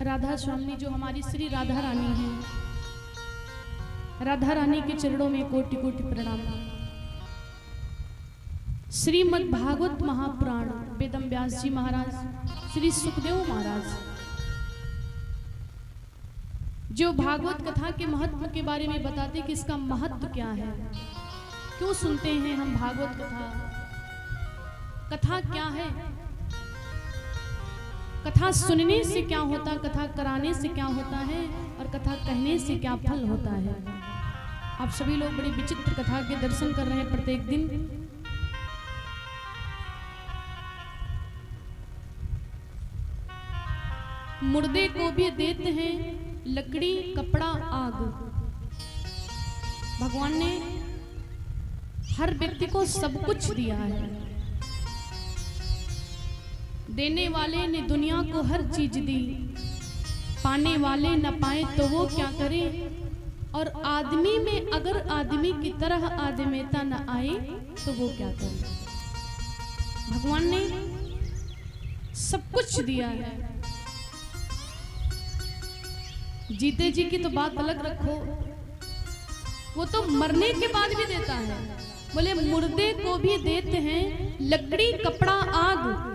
राधा स्वामी जो हमारी श्री राधा रानी है, राधा रानी के चरणों में कोटि कोटि प्रणाम। श्रीमद् भागवत महापुराण वेदम व्यास जी महाराज, श्री सुखदेव महाराज जो भागवत कथा के महत्व के बारे में बताते कि इसका महत्व क्या है, क्यों सुनते हैं हम भागवत कथा, कथा क्या है, कथा सुनने से क्या होता, कथा कराने से क्या होता है और कथा कहने से क्या फल होता है। आप सभी लोग बड़ी विचित्र कथा के दर्शन कर रहे हैं प्रत्येक दिन। मुर्दे को भी देते हैं लकड़ी कपड़ा आग। भगवान ने हर व्यक्ति को सब कुछ दिया है। देने वाले ने दुनिया को हर चीज दी, पाने वाले न पाए तो वो क्या करे। और आदमी में अगर आदमी की तरह आदमीता न आए तो वो क्या करे। भगवान ने सब कुछ दिया है। जीते जी की तो बात अलग रखो, वो तो मरने के बाद भी देता है। बोले मुर्दे को भी देते हैं लकड़ी कपड़ा आग,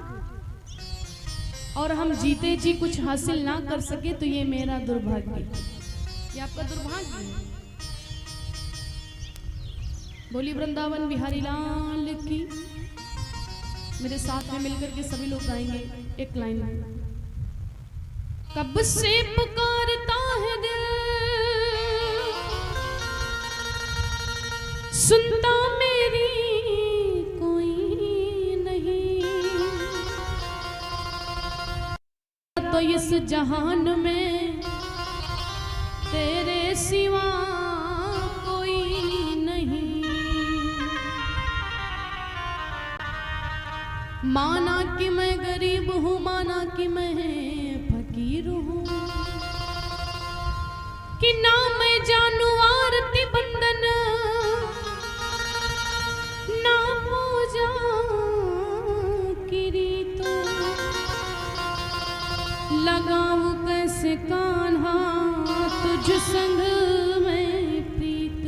और हम जीते जी कुछ हासिल ना कर सके तो ये मेरा दुर्भाग्य, ये आपका दुर्भाग्य है। बोली वृंदावन बिहारी लाल की। मेरे साथ में मिलकर के सभी लोग गाएंगे एक लाइन में। कब से पुकारता है दिल, सुनता मेरी कोई नहीं, तो इस जहान में तेरे सिवा कोई नहीं। माना कि मैं गरीब हूँ, माना कि मैं फकीर हूँ, कि ना मैं जानू आरती बंदन, ना पूजा की रीत, लगाऊं कैसे कान्हा तुझ संग में प्रीत।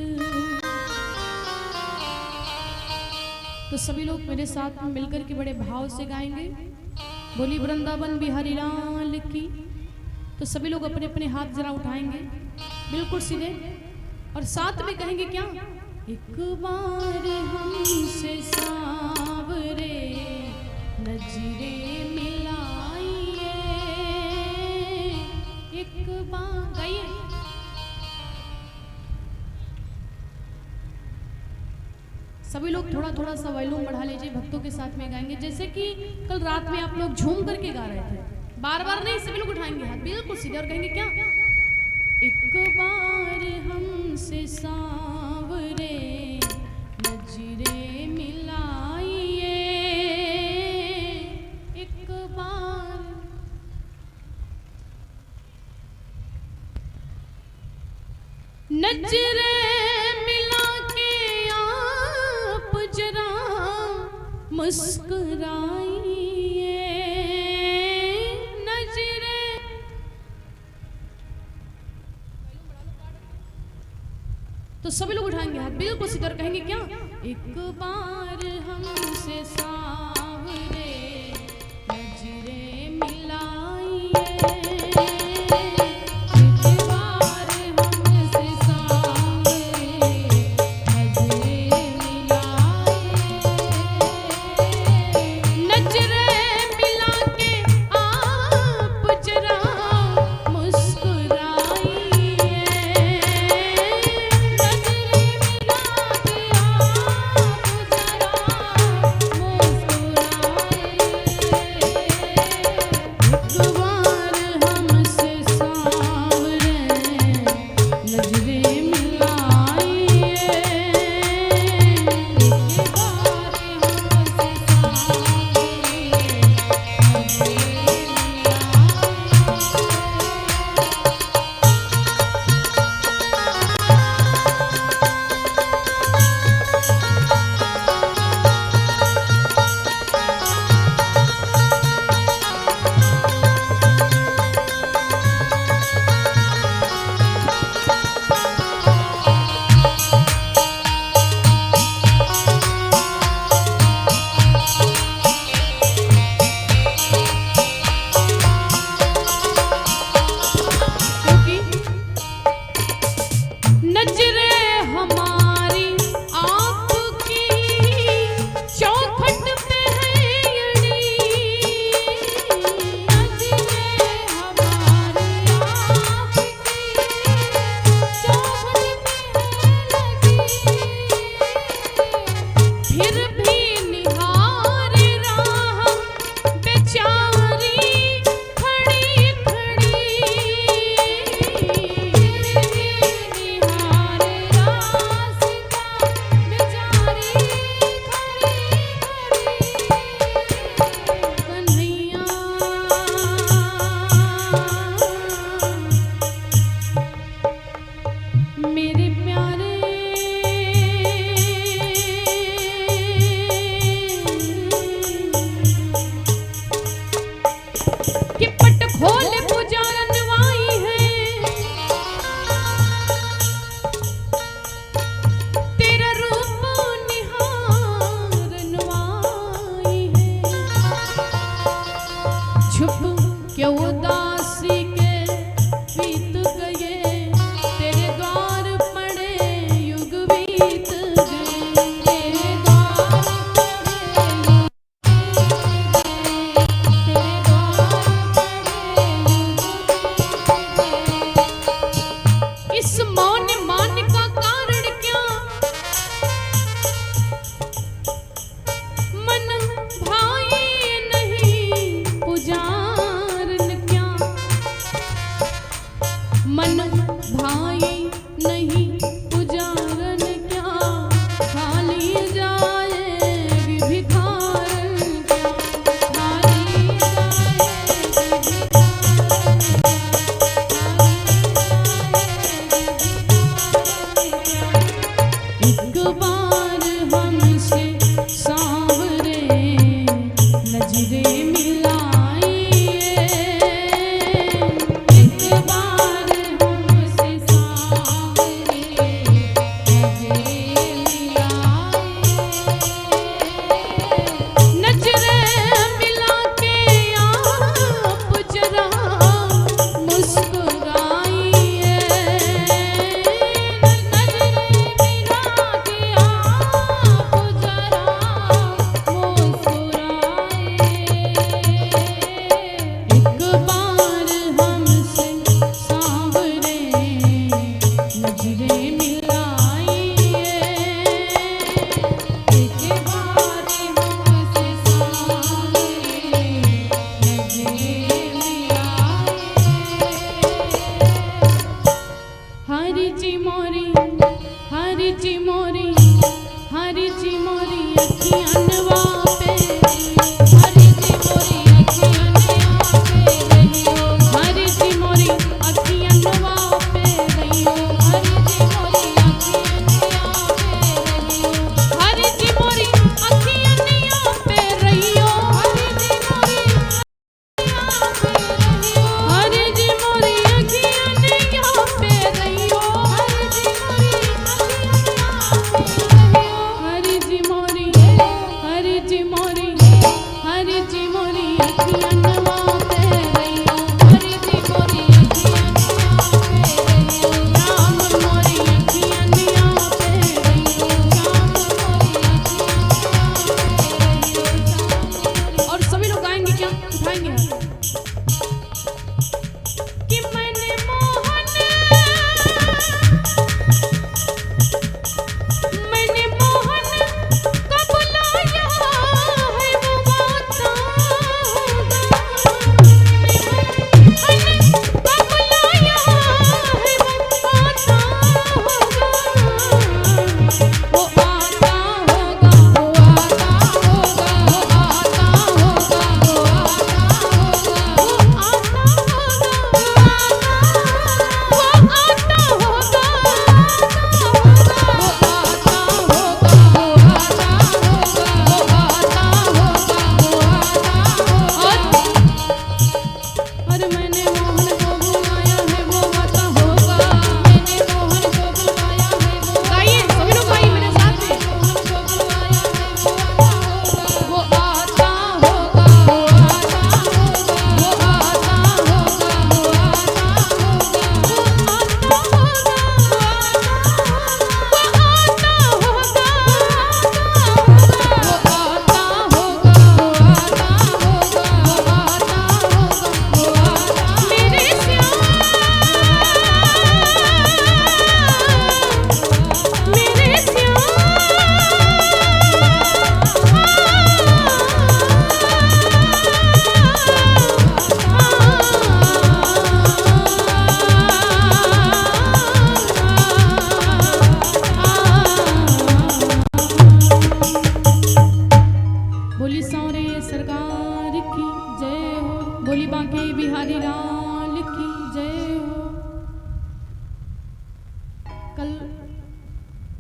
तो सभी लोग मेरे साथ में मिलकर के बड़े भाव से गाएंगे। बोली वृंदावन बिहारी लाल की। तो सभी लोग अपने अपने हाथ जरा उठाएंगे बिल्कुल सीधे, और साथ में कहेंगे क्या, एक बार हमसे सावरे नजरे मिलाइए, एक बार गाइए। सभी लोग थोड़ा थोड़ा सा वॉल्यूम बढ़ा लीजिए, भक्तों के साथ में गाएंगे। जैसे कि कल रात में आप लोग झूम करके गा रहे थे, बार बार नहीं, सभी लोग उठाएंगे हाथ बिल्कुल सीधे और कहेंगे क्या, एक बार हमसे सावरे नजरे मिलाइए, एक बार। नजरे मुस्कुराइए, नजरे। तो सभी लोग उठाएंगे हाथ बिल्कुल सीधा और कहेंगे क्या, एक बार हमसे सावरे नजरे मिलाइए, क्यों उदासी के बीत गए, तेरे द्वार पड़े युग बीत गए, तेरे द्वार पड़े तेरे द्वार पड़े। इस मौन मान का कारण क्या, मन भाई नहीं पुजारन क्या, मन भाई नहीं पुजारन क्या, खाली जाएगी भिखारन क्या, खाली जाएगी भिखारन क्या, एक बार हमसे सांवरे नजरे मिलाइए, एक बार हमसे सांवरे नजरे मिलाइए, नजरे मिला के आप जरा मुस्कुराइए, नजरे मिला के आप जरा मुस्कुराइए, एक बार हमसे सांवरे नजरे मिलाइए, एक बार हमसे सांवरे नजरे मिलाइए। हरि जी मोरी, हरि जी मोरी, हरि जी मोरी अखियां नवा पे, हरि जी मोरी अखियां नवा पे रहियो, हरि जी मोरी अखियां नवा पे रहियो, हरि जी मोरी अखियां नवा पे रहियो, हरि जी मोरी अखियां नवा पे रहियो, हरि जी मोरी हरि जी मोरी अखियां नवा पे रहियो, हरि जी मोरी हरि जी मोरी, हरि जी मोरी, हरि जी मोरी अखियां नवा पे रहियो, हरि जी मोरी अखियां नवा पे रहियो, राम मोरी अखियां नवा पे रहियो, राम मोरी अखियां नवा पे रहियो। और सभी लोग गाएंगे क्या, उठाएंगे हाथ कि मैंने मोहन, मैंने मोहन को बुलाया है वो आता होगा, मैंने मोहन को बुलाया है वो आता होगा, वो आता होगा, वो आता होगा, वो आता होगा, वो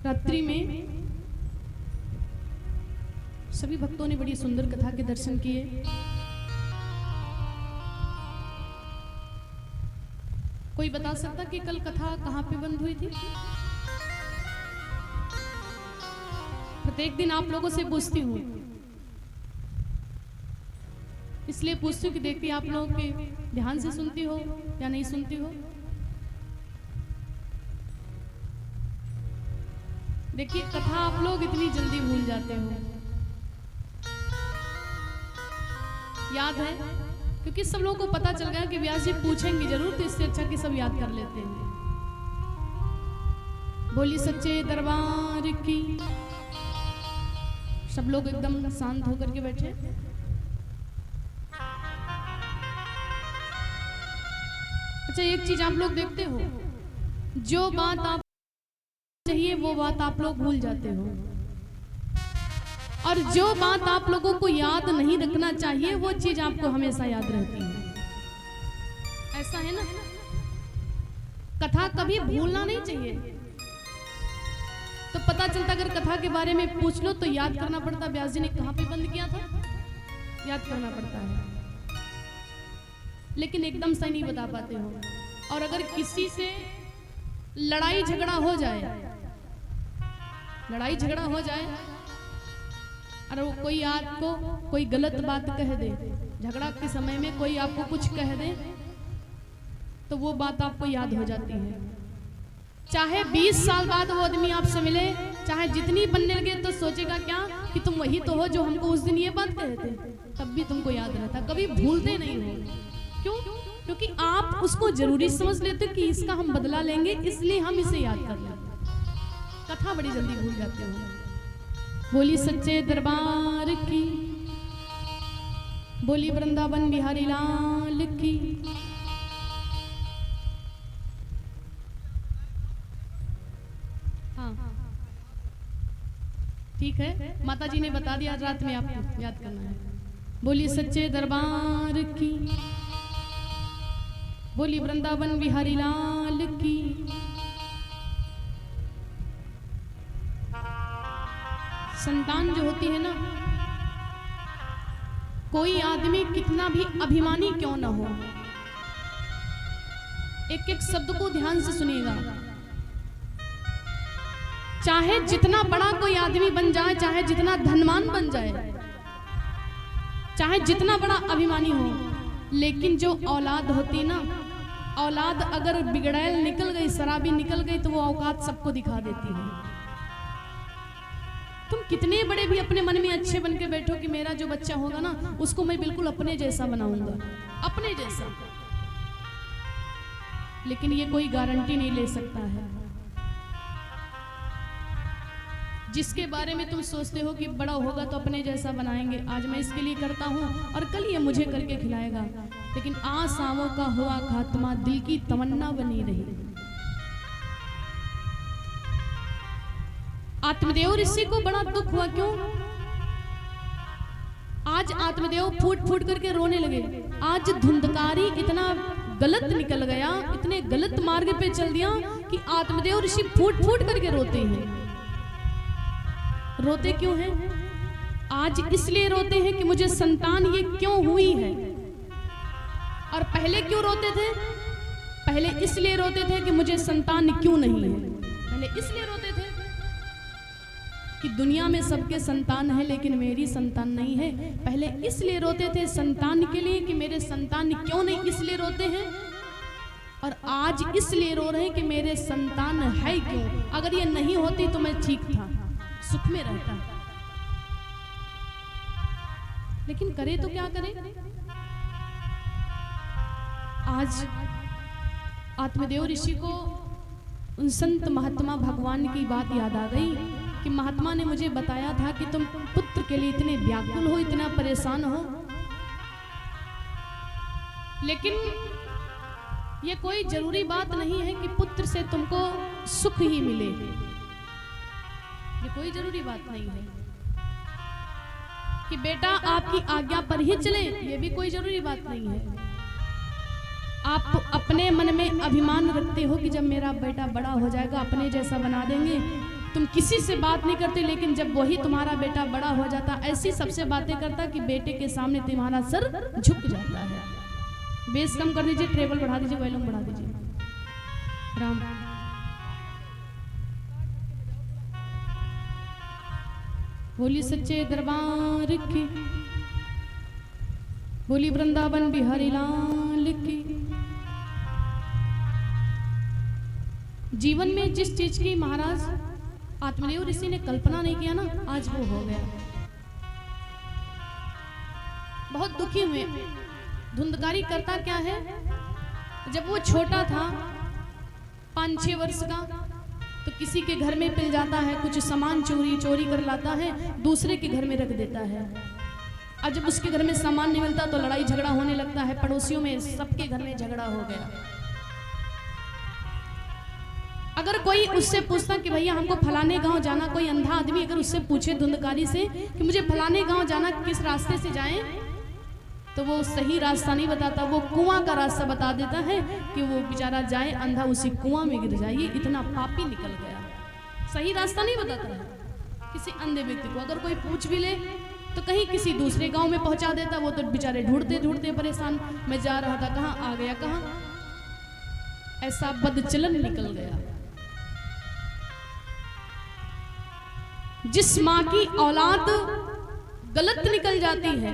रात्रि में सभी भक्तों ने बड़ी सुंदर कथा के दर्शन किए। कोई बता सकता कि कल कथा कहाँ पे बंद हुई थी? प्रत्येक दिन आप लोगों से पूछती हूँ इसलिए पूछती हूँ कि देखती आप लोग के ध्यान से सुनती हो या नहीं सुनती हो। देखिए कथा आप लोग इतनी जल्दी भूल जाते हो, याद है क्योंकि सब लोगों को पता चल गया कि व्यास जी पूछेंगे जरूर, तो इससे अच्छा कि सब याद कर लेते हैं। बोली सच्चे दरबार की। सब लोग एकदम शांत होकर के बैठे। अच्छा एक चीज आप लोग देखते हो, जो बात आप चाहिए वो बात आप लोग भूल जाते हो, और जो बात आप लोगों को याद नहीं रखना चाहिए वो चीज आपको हमेशा याद रहती है। ऐसा है ना, कथा कभी भूलना नहीं चाहिए। तो पता चलता अगर कथा के बारे में पूछ लो तो याद करना पड़ता, व्यास जी ने कहां पे बंद किया था, याद करना पड़ता है, लेकिन एकदम सही नहीं बता पाते हो। और अगर किसी से लड़ाई झगड़ा हो जाए, लड़ाई झगड़ा हो जाए और वो कोई आपको कोई गलत बात कह दे, झगड़ा के समय में कोई आपको कुछ कह दे, तो वो बात आपको याद हो जाती है। चाहे 20 साल बाद वो आदमी आपसे मिले, चाहे जितनी बनने लगे, तो सोचेगा क्या कि तुम वही तो हो जो हमको उस दिन ये बात कहे थे, तब भी तुमको याद रहता, कभी भूलते नहीं हो। क्यों? क्योंकि आप उसको जरूरी समझ लेते कि इसका हम बदला लेंगे, इसलिए हम इसे याद कर लेते। कथा बड़ी जल्दी भूल जाते हो। बोली सच्चे दरबार की, बोली वृंदावन बिहारी लाल की। हाँ ठीक है, माता जी ने बता दिया, रात में आपको याद करना है। बोली सच्चे दरबार की, बोली वृंदावन बिहारी लाल की। संतान जो होती है ना, कोई आदमी कितना भी अभिमानी क्यों ना हो, एक एक शब्द को ध्यान से सुनिएगा। चाहे जितना बड़ा कोई आदमी बन जाए, चाहे जितना धनवान बन जाए, चाहे जितना बड़ा अभिमानी हो, लेकिन जो औलाद होती ना, औलाद अगर बिगड़ैल निकल गई, शराबी निकल गई, तो वो औकात सबको दिखा देती है। तुम कितने बड़े भी अपने मन में अच्छे बन के बैठो कि मेरा जो बच्चा होगा ना, उसको मैं बिल्कुल अपने जैसा बनाऊंगा, अपने जैसा, लेकिन ये कोई गारंटी नहीं ले सकता है। जिसके बारे में तुम सोचते हो कि बड़ा होगा तो अपने जैसा बनाएंगे, आज मैं इसके लिए करता हूं और कल ये मुझे करके खिलाएगा, लेकिन आशाओं का हुआ खात्मा, दिल की तमन्ना बनी रही। आत्मदेव ऋषि को बड़ा दुख हुआ, क्यों? आज आत्मदेव फूट फूट करके रोने लगे। आज धुंधकारी इतना गलत निकल गया, इतने गलत मार्ग पे चल दिया कि आत्मदेव ऋषि फूट फूट करके रोते हैं। रोते क्यों हैं? आज इसलिए रोते हैं कि मुझे संतान ये क्यों हुई है। और पहले क्यों रोते थे? पहले इसलिए रोते थे कि मुझे संतान क्यों नहीं है। पहले इसलिए रोते थे कि दुनिया में सबके संतान है लेकिन मेरी संतान नहीं है। पहले इसलिए रोते थे संतान के लिए कि मेरे संतान क्यों नहीं, इसलिए रोते हैं। और आज इसलिए रो रहे हैं कि मेरे संतान है क्यों। अगर ये नहीं होती तो मैं ठीक था, सुख में रहता, लेकिन करे तो क्या करे। आज आत्मदेव ऋषि को उन संत महात्मा भगवान की बात याद आ गई कि महात्मा ने मुझे बताया था कि तुम पुत्र के लिए इतने व्याकुल हो, इतना परेशान हो, लेकिन ये कोई जरूरी बात नहीं है कि पुत्र से तुमको सुख ही मिले। ये कोई जरूरी बात नहीं है कि बेटा आपकी आज्ञा पर ही चले, ये भी कोई जरूरी बात नहीं है। आप अपने मन में अभिमान रखते हो कि जब मेरा बेटा बड़ा हो जाएगा अपने जैसा बना देंगे, तुम किसी से बात नहीं करते, लेकिन जब वही तुम्हारा बेटा बड़ा हो जाता ऐसी सबसे बातें करता कि बेटे के सामने तुम्हारा सर झुक जाता है। बेस कम कर दीजिए, ट्रेबल बढ़ा दीजिए, वॉल्यूम बढ़ा दीजिए। राम बोली सच्चे दरबार की, बोली वृंदावन बिहारी लाल की। जीवन में जिस चीज की महाराज आत्मदेव ऋषि ने कल्पना नहीं किया ना, आज वो हो गया। बहुत दुखी हुए। धुंधकारी करता क्या है, जब वो छोटा था 5-6 वर्ष का, तो किसी के घर में पिल जाता है, कुछ सामान चोरी कर लाता है, दूसरे के घर में रख देता है। और जब उसके घर में सामान नहीं मिलता तो लड़ाई झगड़ा होने लगता है, पड़ोसियों में सबके घर में झगड़ा हो गया। अगर कोई उससे पूछता कि भैया हमको फलाने गांव जाना, कोई अंधा आदमी अगर उससे पूछे धुंधकारी से कि मुझे फलाने गांव जाना, किस रास्ते से जाएं, तो वो सही रास्ता नहीं बताता, वो कुआं का रास्ता बता देता है कि वो बेचारा जाए, अंधा उसी कुआं में गिर जाए। इतना पापी निकल गया, सही रास्ता नहीं बताता है किसी अंधे व्यक्ति को। अगर कोई पूछ भी ले तो कहीं किसी दूसरे गांव में पहुंचा देता, वो तो बेचारे ढूंढते ढूंढते परेशान, मैं जा रहा था कहाँ, आ गया कहाँ। ऐसा बदचलन निकल गया। जिस माँ की औलाद गलत निकल जाती है,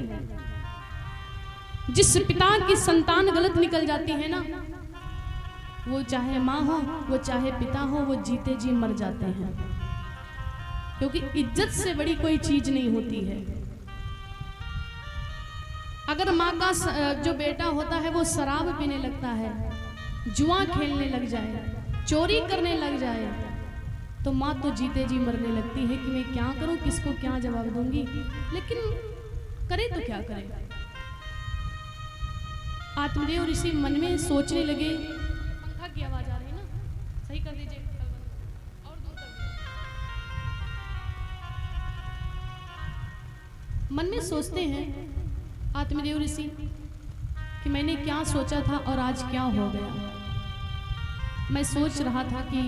जिस पिता की संतान गलत निकल जाती है ना, वो चाहे माँ हो, वो चाहे पिता हो, वो जीते जी मर जाते हैं। क्योंकि इज्जत से बड़ी कोई चीज नहीं होती है। अगर माँ का जो बेटा होता है वो शराब पीने लगता है, जुआ खेलने लग जाए, चोरी करने लग जाए, तो माँ तो जीते जी मरने लगती है कि मैं क्या करूं, किसको क्या जवाब दूंगी। लेकिन करे तो क्या करे। आत्मदेव ऋषि मन में सोचने लगे। पंखा की आवाज आ रही है ना, सही कर दीजिए और दूर कर दीजिए। मन में सोचते हैं आत्मदेव ऋषि कि मैंने क्या सोचा था और आज क्या हो गया। मैं सोच रहा था कि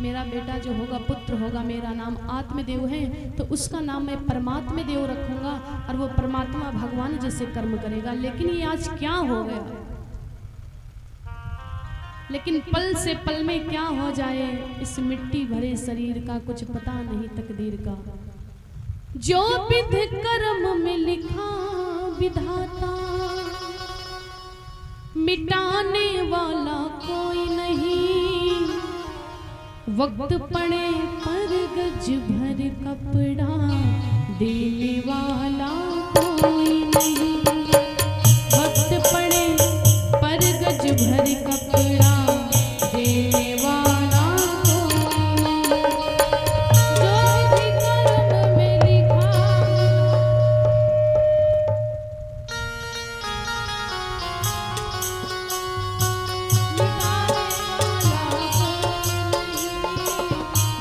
मेरा बेटा जो होगा, पुत्र होगा, मेरा नाम आत्मदेव है, तो उसका नाम मैं परमात्मा देव रखूंगा और वो परमात्मा भगवान जैसे कर्म करेगा। लेकिन ये आज क्या हो गया। लेकिन पल से पल में क्या हो जाए, इस मिट्टी भरे शरीर का कुछ पता नहीं तकदीर का। जो विधि कर्म में लिखा विधाता, मिटाने वाला कोई नहीं। वक्त पड़े पर गज भर कपड़ा, देने वाला कोई नहीं। वक्त पड़े पर गज भर कपड़ा, देने वाला कोई नहीं। जो विधि कर्म में लिखा, मिटाने वाला कोई नहीं।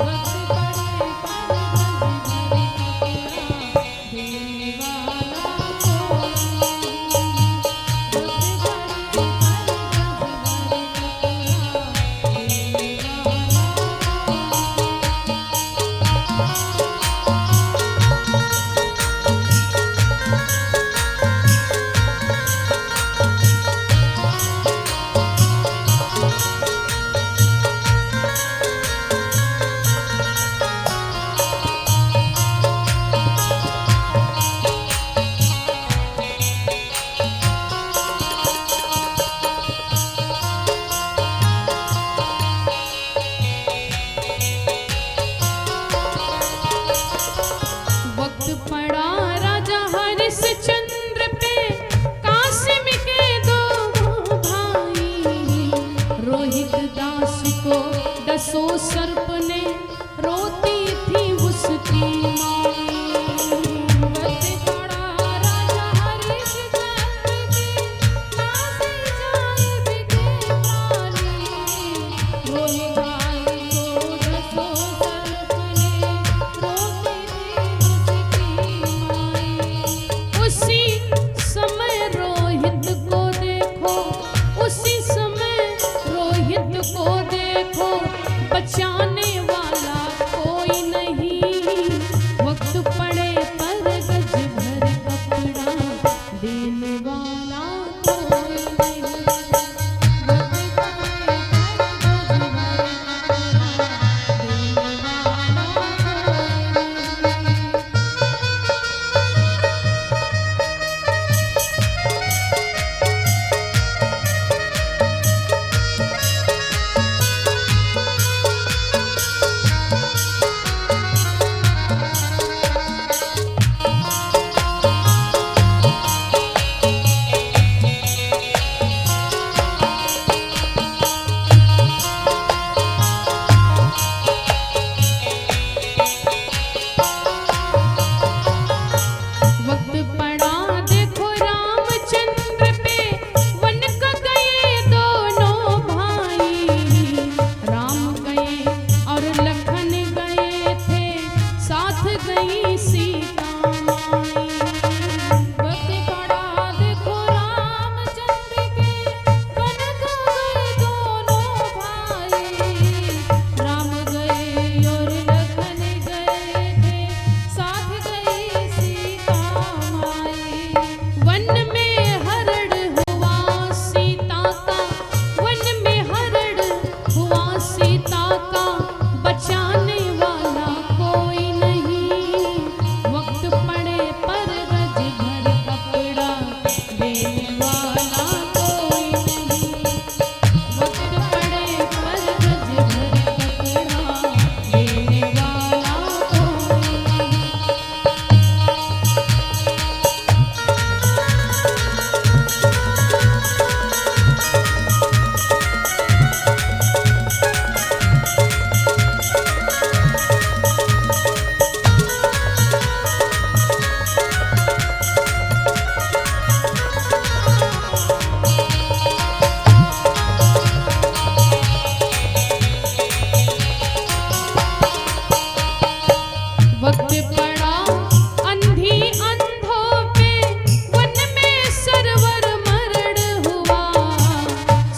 वक्त पड़े पर गज भर कपड़ा, देने वाला कोई नहीं।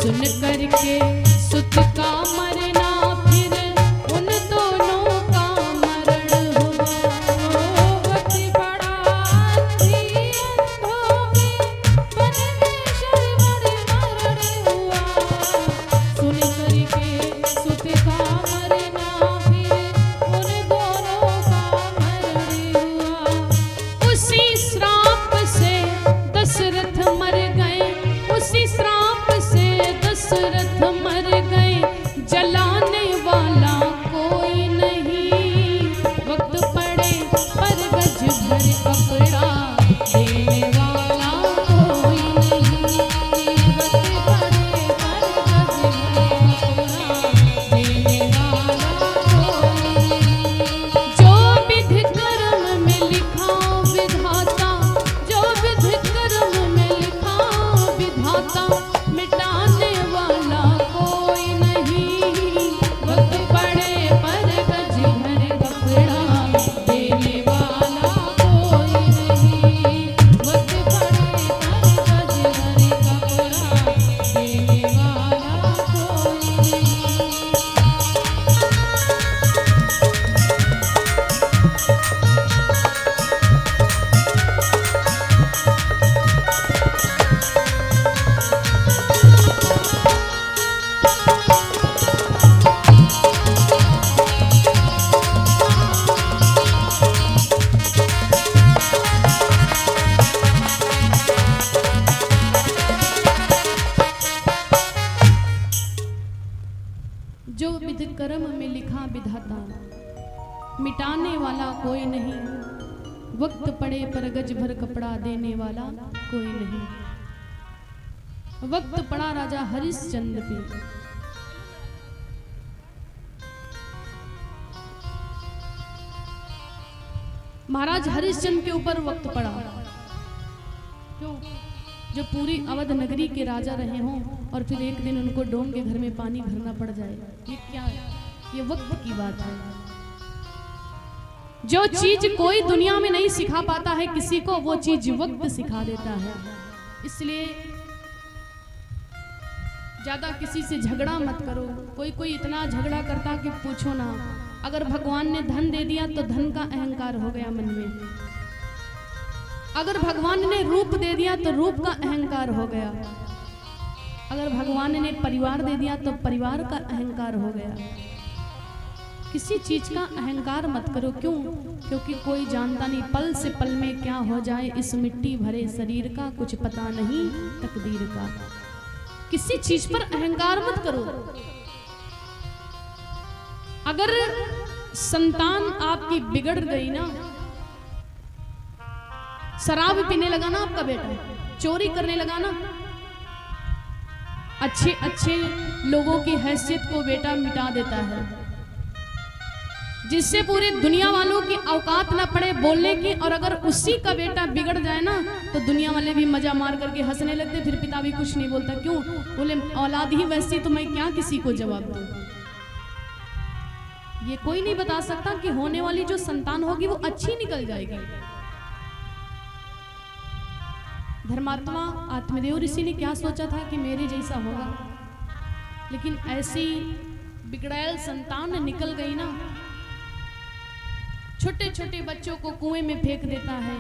सुन करके सुत का मरना फिर उन दोनों का मरण हुआ। वक्त बड़ा थी अंधों में परमेश्वर मरण हुआ। सुन करके सुत का मरना फिर उन दोनों का मरण हुआ। उसी श्राप से दशरथ मर गए, उसी श्राप से दशरथ मर गए। जलाने वाला कोई नहीं, वक्त पड़े पर गज भर कपड़ा देने वाला कोई नहीं। वक्त पड़े पर गज भर कपड़ा देने वाला कोई नहीं। जो विधि कर्म में लिखा विधाता, जो विधि कर्म में लिखा विधाता, मिटाने वाला कोई नहीं। वक्त पड़े पर गज भर कपड़ा देने वाला कोई नहीं। वक्त पड़े पर गज भर कपड़ा देने वाला कोई नहीं। जो विधि कर्म में लिखा विधाता, मिटाने वाला कोई नहीं। वक्त पड़े पर गज भर कपड़ा देने वाला कोई नहीं। वक्त पड़ा राजा हरिश्चंद्र पे। महाराज हरिश्चंद्र के ऊपर वक्त पड़ा। क्यों? जो पूरी अवध नगरी के राजा रहे हों और फिर एक दिन उनको डोम के घर में पानी भरना पड़ जाए, ये क्या है? ये वक्त की बात है। जो चीज कोई दुनिया में नहीं सिखा पाता है किसी को, वो चीज वक्त सिखा देता है। इसलिए ज्यादा किसी से झगड़ा मत करो। कोई इतना झगड़ा करता कि पूछो ना। अगर भगवान ने धन दे दिया तो धन का अहंकार हो गया मन में। अगर भगवान ने रूप दे दिया तो रूप का अहंकार हो गया। अगर भगवान ने परिवार दे दिया तो परिवार का अहंकार हो गया। किसी चीज का अहंकार मत करो। क्यों? क्योंकि कोई जानता नहीं पल से पल में क्या हो जाए। इस मिट्टी भरे शरीर का कुछ पता नहीं तकदीर का। किसी चीज पर अहंकार मत करो। अगर संतान आपकी बिगड़ गई ना, शराब पीने लगा ना आपका बेटा, चोरी करने लगा ना, अच्छे अच्छे लोगों की हैसियत को बेटा मिटा देता है, जिससे पूरी दुनिया वालों की औकात ना पड़े बोलने की। और अगर उसी का बेटा बिगड़ जाए ना तो दुनिया वाले भी मजा मार करके हंसने लगते, फिर पिता भी कुछ नहीं बोलता। क्यों? बोले औलाद ही वैसी तो मैं क्या किसी को जवाब दूं। ये कोई नहीं बता सकता कि होने वाली जो संतान होगी वो अच्छी निकल जाएगी। धर्मात्मा आत्मदेव ऋषि ने क्या सोचा था कि मेरे जैसा होगा, लेकिन ऐसी बिगड़ैल संतान निकल गई ना। छोटे छोटे बच्चों को कुएं में फेंक देता है।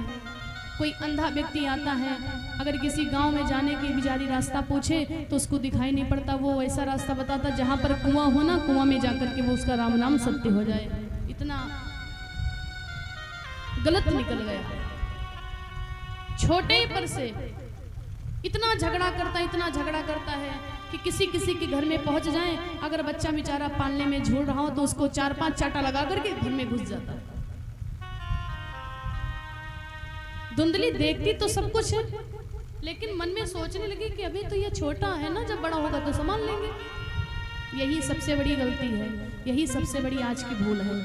कोई अंधा व्यक्ति आता है, अगर किसी गांव में जाने की बेचारी रास्ता पूछे तो उसको दिखाई नहीं पड़ता। वो ऐसा रास्ता बताता जहां पर कुआं हो ना, कुआं में जाकर के वो उसका राम नाम सत्य हो जाए। इतना गलत निकल गया। छोटे पर से इतना झगड़ा करता है कि किसी के घर में पहुंच जाए, अगर बच्चा बेचारा पालने में झूल रहा हो तो उसको 4-5 चाटा लगा करके घर में घुस जाता है। धुंधली देखती तो सब कुछ है, लेकिन मन में सोचने लगी कि अभी तो ये छोटा है ना, जब बड़ा होगा तो संभाल लेंगे। यही सबसे बड़ी गलती है, यही सबसे बड़ी आज की भूल है।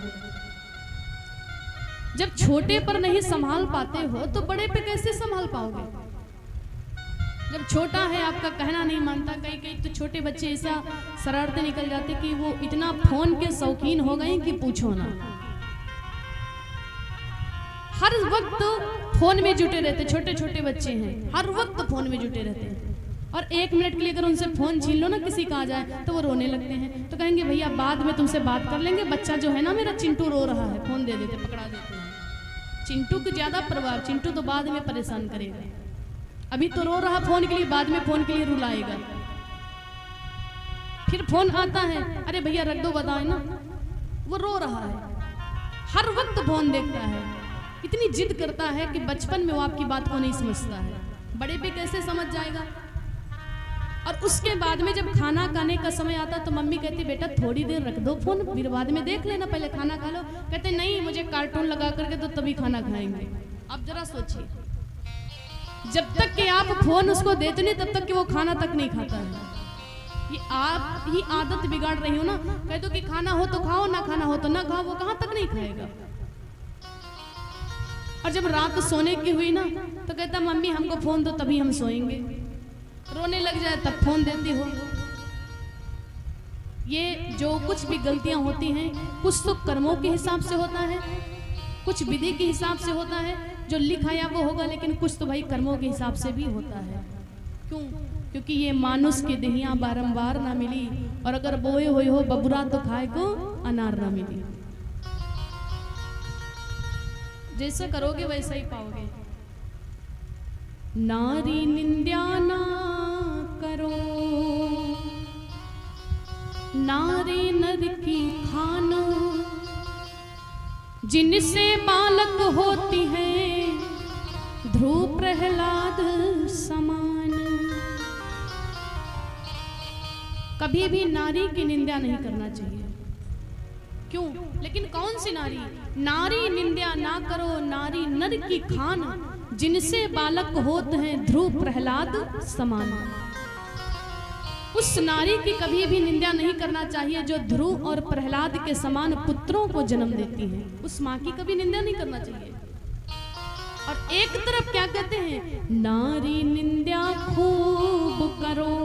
जब छोटे पर नहीं संभाल पाते हो तो बड़े पे कैसे संभाल पाओगे? जब छोटा है, आपका कहना नहीं मानता, कई तो छोटे बच्चे ऐसा शरारतें निकल जाते कि वो इतना फोन के शौकीन हो गए कि पूछो ना। हर वक्त फोन में जुटे रहते, छोटे छोटे बच्चे हैं, हर वक्त फोन में जुटे रहते हैं। और 1 मिनट के लिए अगर उनसे फोन छीन लो ना, किसी का आ जाए तो वो रोने लगते हैं, तो कहेंगे भैया बाद में तुमसे बात कर लेंगे, बच्चा जो है ना मेरा चिंटू रो रहा है, फोन दे देते, पकड़ा देते हैं। चिंटू की ज्यादा परवाह, चिंटू तो बाद में परेशान करेगा, अभी तो रो रहा फोन के लिए, बाद में फोन के लिए रुलाएगा। फिर फोन आता है, अरे भैया रख दो, बताए ना, वो रो रहा है, हर वक्त फोन देखता है, इतनी जिद करता है कि बचपन में वो आपकी बात को नहीं समझता है, बड़े पे कैसे समझ जाएगा। और उसके बाद में जब खाना खाने का समय आता तो मम्मी कहती बेटा थोड़ी देर रख दो फोन, फिर बाद में देख लेना, पहले खाना खा लो। कहते नहीं, मुझे कार्टून लगा करके तो तभी खाना खाएंगे। अब जरा सोचिए, जब तक कि आप फोन उसको देते नहीं तब तक कि वो खाना तक नहीं खाता है। ये आप ही आदत बिगाड़ रही हो ना, कह दो कि खाना हो तो खाओ, ना खाना हो तो ना खाओ, वो कहां तक नहीं खाएगा। और जब रात सोने की हुई ना तो कहता मम्मी हमको फोन दो तभी हम सोएंगे, रोने लग जाए तब फोन देती हो। ये जो कुछ भी गलतियां होती हैं, कुछ तो कर्मों के हिसाब से होता है, कुछ विधि के हिसाब से होता है, जो लिखाया वो होगा, लेकिन कुछ तो भाई कर्मों के हिसाब से भी होता है। क्यों? क्योंकि ये मानुष की दहिया बारंबार ना मिली, और अगर बोए हुए हो बबुरा तो खाए को अनार ना मिली। जैसा करोगे वैसा ही पाओगे। नारी निंद्या ना करो, नारी नर की खानो, जिनसे बालक होती है ध्रुव प्रहलाद समान। कभी भी नारी की निंदा नहीं करना चाहिए। क्यों? लेकिन कौन सी नारी? नारी निंदा ना करो, नारी नर की खान, जिनसे बालक होते हैं ध्रुव प्रहलाद समान। उस नारी की कभी भी निंदा नहीं करना चाहिए जो ध्रुव और प्रहलाद के समान पुत्रों को जन्म देती है। उस माँ की कभी निंदा नहीं करना चाहिए। और एक तरफ क्या कहते हैं, नारी निंदा खूब करो,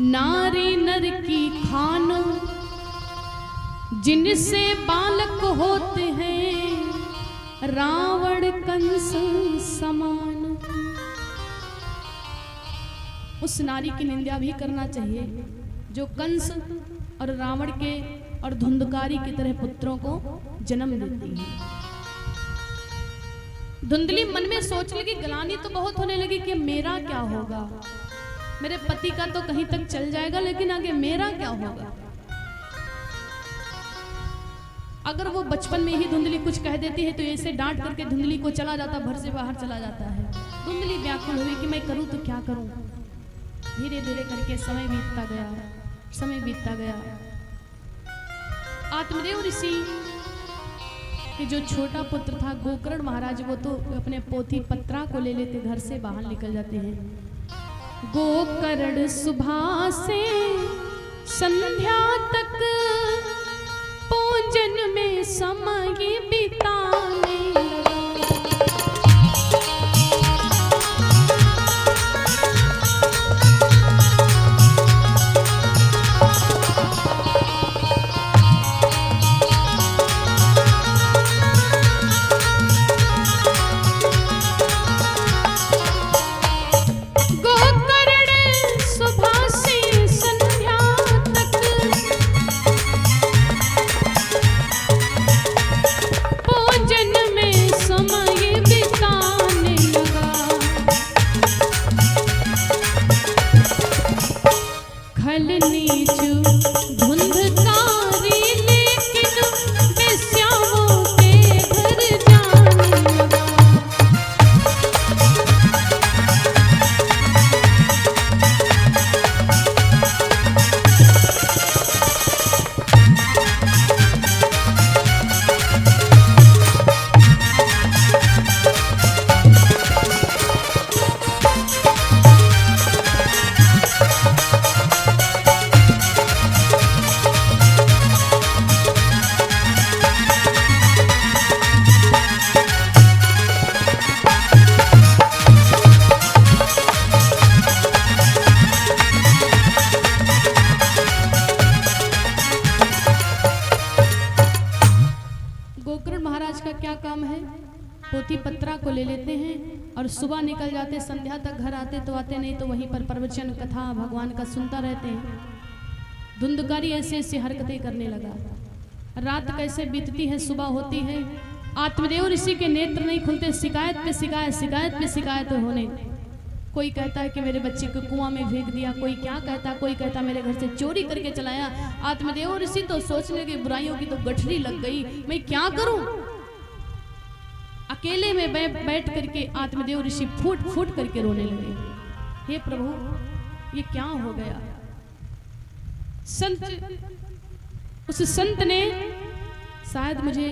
नारी नर की खानो, जिनसे बालक होते हैं रावण कंस समान। उस नारी की निंदा भी करना चाहिए जो कंस और रावण के और धुंधकारी की तरह पुत्रों को जन्म देती है। धुंधली मन में सोच लगी, गलानी तो बहुत होने लगी कि मेरा क्या होगा, मेरे पति का तो कहीं तक चल जाएगा, लेकिन आगे मेरा क्या होगा। अगर वो बचपन में ही धुंधली कुछ कह देती है तो ऐसे डांट करके धुंधली को चला जाता, घर से बाहर चला जाता है। धुंधली व्याकुल हुई कि मैं करूं तो क्या करूं। धीरे धीरे करके समय बीतता गया, समय बीतता गया। आत्मदेव ऋषि कि जो छोटा पुत्र था गोकर्ण महाराज, वो तो अपने पोथी पत्रा को ले लेते, घर से बाहर निकल जाते हैं। गोकर्ण सुबह से संध्या तक पूजन में समय बिताने लगा। पोथी पत्रा को ले लेते हैं और सुबह निकल जाते, संध्या तक घर आते तो आते, नहीं तो वहीं पर प्रवचन कथा भगवान का सुनता रहते हैं। धुंधकारी ऐसे ऐसे हरकतें करने लगा। रात कैसे बीतती है, सुबह होती है, आत्मदेव ऋषि के नेत्र नहीं खुलते, शिकायत पे शिकायत, शिकायत पे शिकायत होने। कोई कहता है कि मेरे बच्चे को कुआं में फेंक दिया, कोई क्या कहता, कोई कहता मेरे घर से चोरी करके चलाया। आत्मदेव ऋषि तो सोचने लगे बुराइयों की तो गठरी लग गई, मैं क्या करूं। अकेले में बैठ करके आत्मदेव ऋषि फूट फूट करके रोने लगे, हे प्रभु ये क्या हो गया। उस संत ने शायद मुझे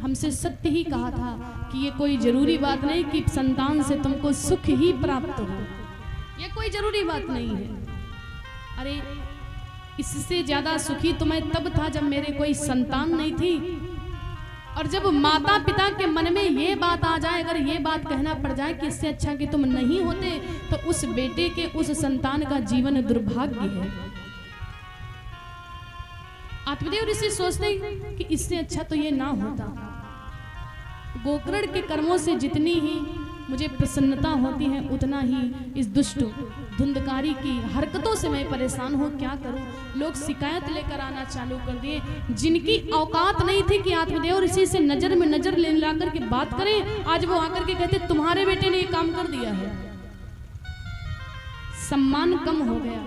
हमसे सत्य ही कहा था कि ये कोई जरूरी बात नहीं कि संतान से तुमको सुख ही प्राप्त हो, ये कोई जरूरी बात नहीं है। अरे इससे ज्यादा सुखी तो मैं तब था जब मेरे कोई संतान नहीं थी। और जब माता पिता के मन में ये बात आ जाए, अगर ये बात कहना पड़ जाए कि इससे अच्छा कि तुम नहीं होते, तो उस बेटे के उस संतान का जीवन दुर्भाग्य है। आत्मदेव ऋषि सोचते कि इससे अच्छा तो ये ना होता। गोकर्ण के कर्मों से जितनी ही मुझे प्रसन्नता होती है, उतना ही इस दुष्ट धुंधकारी की हरकतों से मैं परेशान हूँ। क्या करूँ, लोग शिकायत लेकर आना चालू कर दिए। जिनकी औकात नहीं थी कि आत्मदेव ऋषि से नजर में नजर ले लाकर के बात करें, आज वो आकर के कहते तुम्हारे बेटे ने ये काम कर दिया है। सम्मान कम हो गया,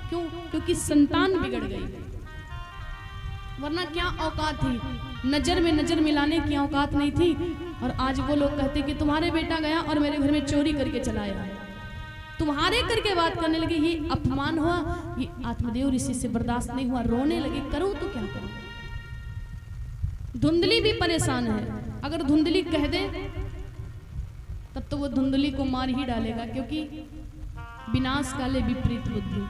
क्यों? क्योंकि संतान बिगड़ गई। वरना क्या औकात थी, नजर में नजर मिलाने की औकात नहीं थी। और आज वो लोग कहते कि तुम्हारे बेटा गया और मेरे घर में चोरी करके चलाया, तुम्हारे करके बात करने लगे। ये अपमान हुआ, ये आत्मदेव ऋषि से बर्दाश्त नहीं हुआ, रोने लगे। करूं तो क्या करूं। धुंधली भी परेशान है, अगर धुंधली कह दे तब तो वो धुंधली को मार ही डालेगा, क्योंकि विनाश काले विपरीत बुद्धि,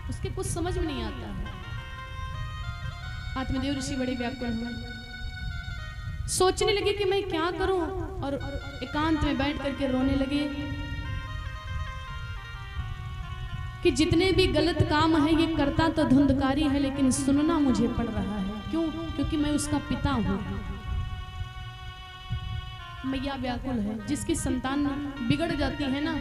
उसके कुछ समझ में नहीं आता है। आत्मदेव ऋषि बड़े व्याकुल हुए, सोचने लगे कि मैं क्या करूं, और एकांत में बैठ करके रोने लगे कि जितने भी गलत काम है ये करता तो धुंधकारी है, लेकिन सुनना मुझे पड़ रहा है। क्यों? क्योंकि मैं उसका पिता हूं। मैया व्याकुल है, जिसकी संतान बिगड़ जाती है ना,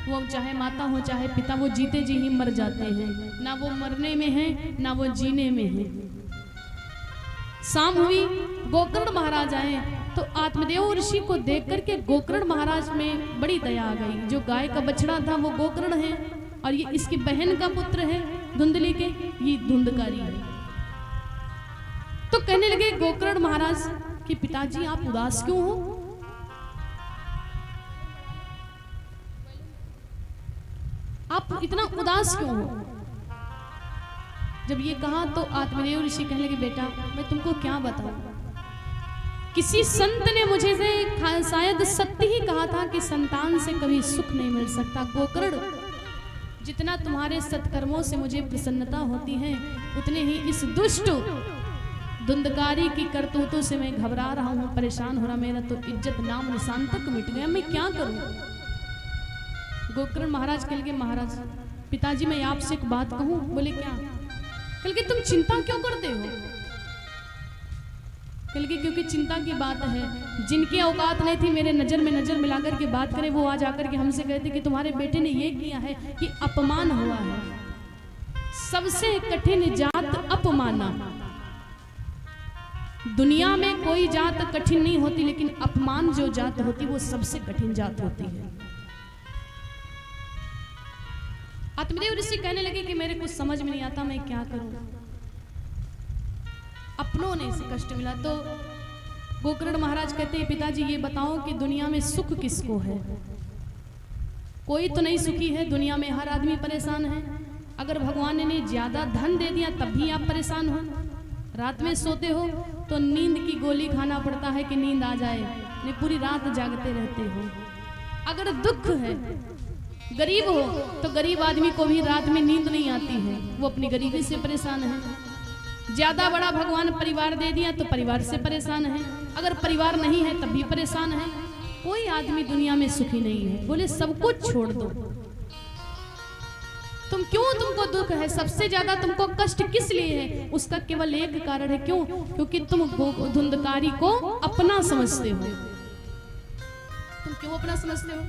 वो चाहे माता हो चाहे पिता, वो जीते जी ही मर जाते हैं। ना वो मरने में है ना वो जीने में है। शाम हुई, गोकर्ण महाराज आए तो आत्मदेव ऋषि को देख करके गोकर्ण महाराज में बड़ी दया आ गई। जो गाय का बछड़ा था वो गोकर्ण है, और ये इसकी बहन का पुत्र है धुंधली के, ये धुंधकारी है। तो कहने लगे गोकर्ण महाराज कि पिताजी आप उदास क्यों हो? आप इतना उदास क्यों हो? जब ये कहा तो आत्मदेव ऋषि कहने लगे बेटा मैं तुमको क्या बताऊं, किसी संत ने मुझे से शायद सत्य ही कहा था कि संतान से कभी सुख नहीं मिल सकता। गोकर्ण, जितना तुम्हारे सत्कर्मों से मुझे प्रसन्नता होती है, उतने ही इस दुष्ट धुंधकारी की करतूतों से मैं घबरा रहा हूं, परेशान हो रहा। मेरा तो इज्जत नाम निशान तक मिट गया, मैं क्या करूं। गोकर्ण महाराज कह लगे महाराज पिताजी मैं आपसे एक बात कहूं। बोले क्या? कल के तुम चिंता क्यों करते हो? कल के क्योंकि चिंता की बात है, जिनकी औकात नहीं थी मेरे नजर में नजर मिलाकर के बात करें, वो आज आकर के हमसे कहते कि तुम्हारे बेटे ने ये किया है, कि अपमान हुआ है। सबसे कठिन जात अपमाना। दुनिया में कोई जात कठिन नहीं होती, लेकिन अपमान जो जात होती वो सबसे कठिन जात होती है। आत्मदेव ऋषि कहने लगे कि मेरे कुछ समझ में नहीं आता, मैं क्या करूं। अपनों ने इसे कष्ट मिला तो गोकर्ण महाराज कहते हैं पिताजी ये बताओ कि दुनिया में सुख किसको है? कोई तो नहीं सुखी है, दुनिया में हर आदमी परेशान है। अगर भगवान ने ज्यादा धन दे दिया तब भी आप परेशान हो। रात में सोते हो तो नींद की गोली खाना पड़ता है कि नींद आ जाए, नहीं पूरी रात जागते रहते हो। अगर दुख है, गरीब हो तो गरीब आदमी को भी रात में नींद नहीं आती है, वो अपनी गरीबी से परेशान है। ज्यादा बड़ा भगवान परिवार दे दिया तो परिवार से परेशान है, अगर परिवार नहीं है तब भी परेशान है। कोई आदमी दुनिया में सुखी नहीं है। बोले सब कुछ छोड़ दो, तुम क्यों, तुमको दुख है, सबसे ज्यादा तुमको कष्ट किस लिए है? उसका केवल एक कारण है, क्यों? क्योंकि तुम धुंधकारी को अपना समझते हो। तुम क्यों वो अपना समझते हो।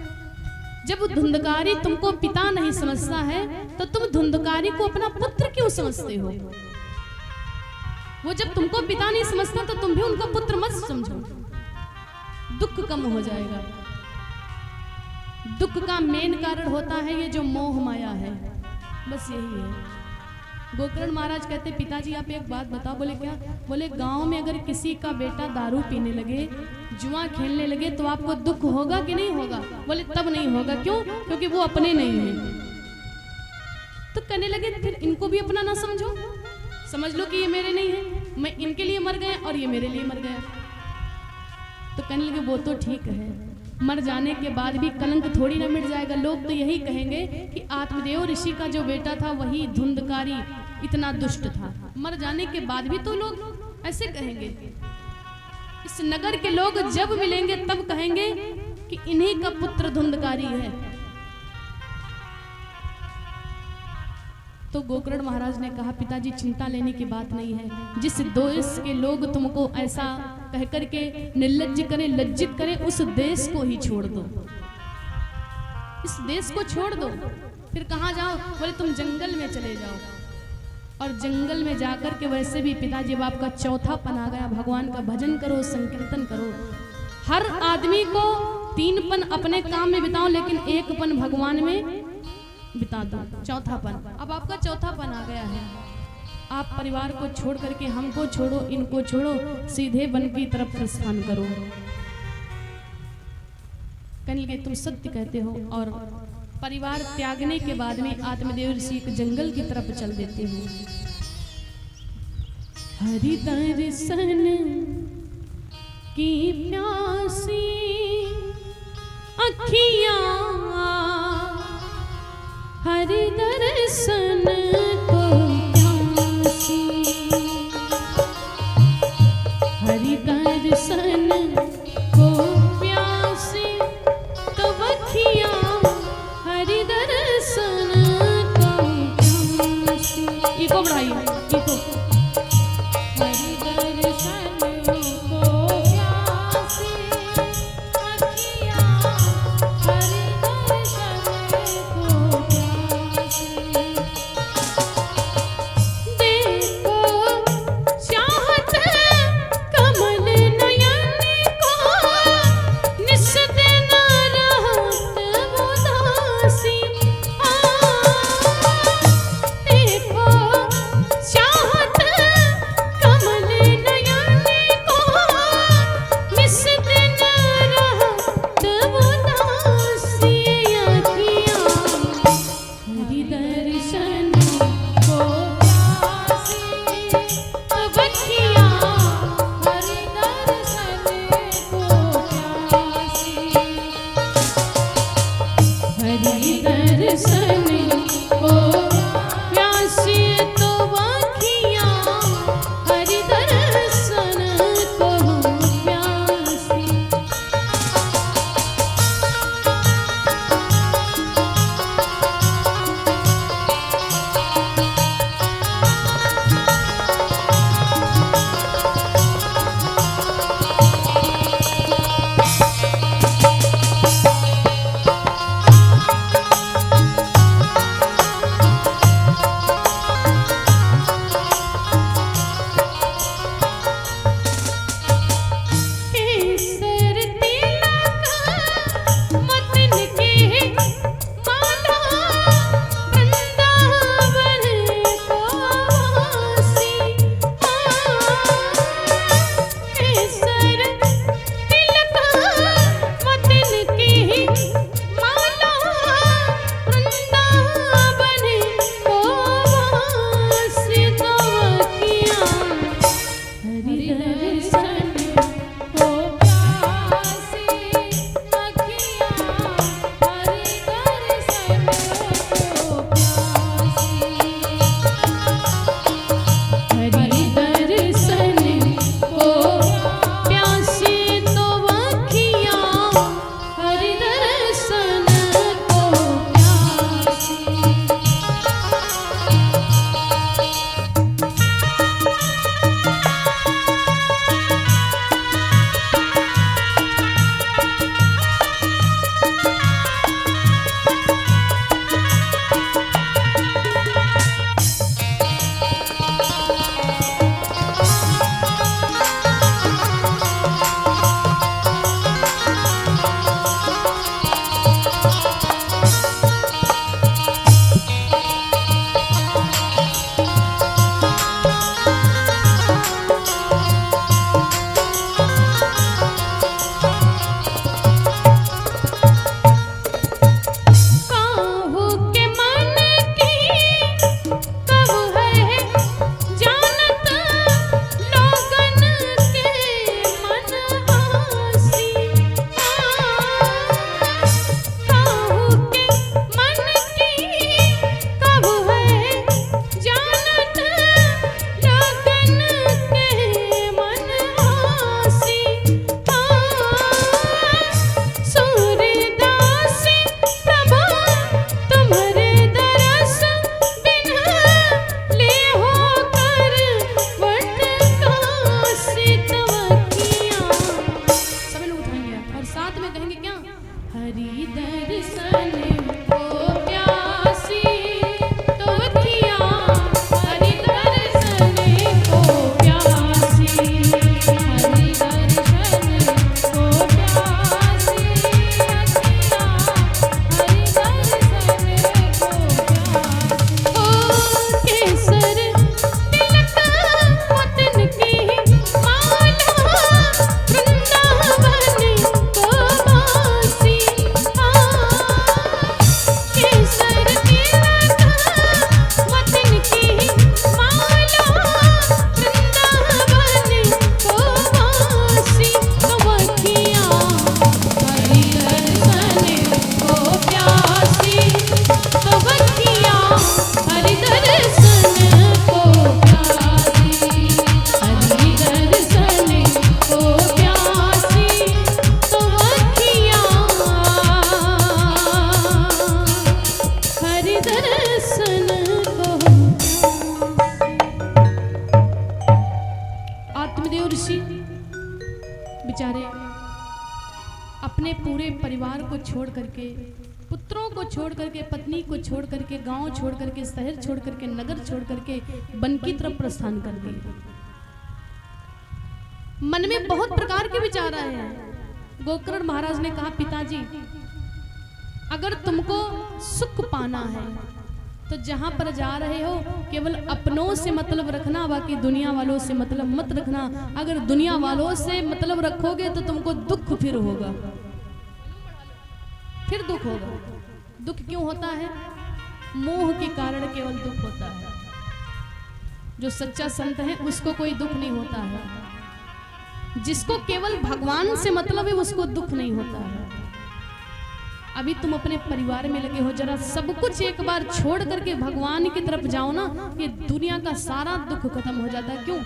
जब धुंधकारी तुमको पिता नहीं समझता है तो तुम धुंधकारी को अपना पुत्र क्यों समझते हो? वो जब तुमको पिता नहीं समझता तो तुम भी उनको पुत्र मत समझो, दुख कम हो जाएगा। दुख का मेन कारण होता है ये जो मोह माया है, बस यही है। गोकर्ण महाराज कहते पिताजी आप एक बात बताओ। बोले क्या? बोले गांव में अगर किसी का बेटा दारू पीने लगे, जुआ खेलने लगे तो आपको दुख होगा कि नहीं होगा? बोले तब नहीं होगा। क्यों? क्योंकि वो अपने नहीं है। तो कहने लगे फिर इनको भी अपना ना समझो, समझ लो कि ये मेरे नहीं है, मैं इनके लिए मर गया और ये मेरे लिए मर गया। तो कहने लगे वो तो ठीक है, मर जाने के बाद भी कलंक थोड़ी ना मिट जाएगा। लोग तो यही कहेंगे कि आत्मदेव ऋषि का जो बेटा था वही धुंधकारी इतना दुष्ट था। मर जाने के बाद भी तो लोग ऐसे कहेंगे। इस नगर के लोग जब मिलेंगे तब कहेंगे कि इन्हीं का पुत्र धुंधकारी है। तो गोकर्ण महाराज ने कहा पिताजी चिंता लेने की बात नहीं है। जिस देश के लोग तुमको ऐसा कहकर के निर्लज्ज करें, लज्जित करें, उस देश को ही छोड़ दो। इस देश को छोड़ दो। फिर कहाँ जाओ? बोले तुम जंगल में चले जाओ। और जंगल में जाकर के वैसे भी पिताजी बाप का चौथापन आ गया। भगवान का भजन करो, संकीर्तन करो। हर आदमी को 3 पन अपने काम में बिताओ, लेकिन 1 पन भगवान में बिता दो। चौथापन, अब आपका चौथापन आ गया है। आप परिवार को छोड़ करके हमको छोड़ो, इनको छोड़ो, सीधे वन की तरफ प्रस्थान करो। कहने लगे तुम सत्य कहते हो। और परिवार त्यागने के बाद में आत्मदेव ऋषि एक जंगल की तरफ चल देते हैं। हरि दर्शन की प्यासी अखियां, हरि दर्शन को प्यासी, हरि दर्शन को प्यासी तो अखियां हरि दर्शन को प्यासी। इको बढ़ाइए, इको। हरि दर्शन को प्यासी अखियां हरि दर्शन को प्यासी। देखो चाहत कमल नयन को, निस दिन रहत उदासी। देखो चाहत को छोड़ करके, पुत्रों को छोड़ करके, पत्नी को छोड़ करके, गांव छोड़ करके, शहर छोड़ करके, नगर छोड़ करके वन की तरफ प्रस्थान कर दिए। मन में बहुत प्रकार के विचार आए हैं। गोकर्ण महाराज ने कहा, पिताजी अगर तुमको सुख पाना है तो जहां पर जा रहे हो केवल अपनों से मतलब रखना, बाकी दुनिया वालों से मतलब मत रखना। अगर दुनिया वालों से मतलब रखोगे तो तुमको दुख फिर होगा, फिर दुख होगा। दुख क्यों होता है? मोह के कारण केवल दुख होता है। जो सच्चा संत है उसको कोई दुख नहीं होता है। जिसको केवल भगवान से मतलब है उसको दुख नहीं होता है। अभी तुम अपने परिवार में लगे हो, जरा सब कुछ एक बार छोड़ करके भगवान की तरफ जाओ ना, ये दुनिया का सारा दुख खत्म हो जाता है। क्यों?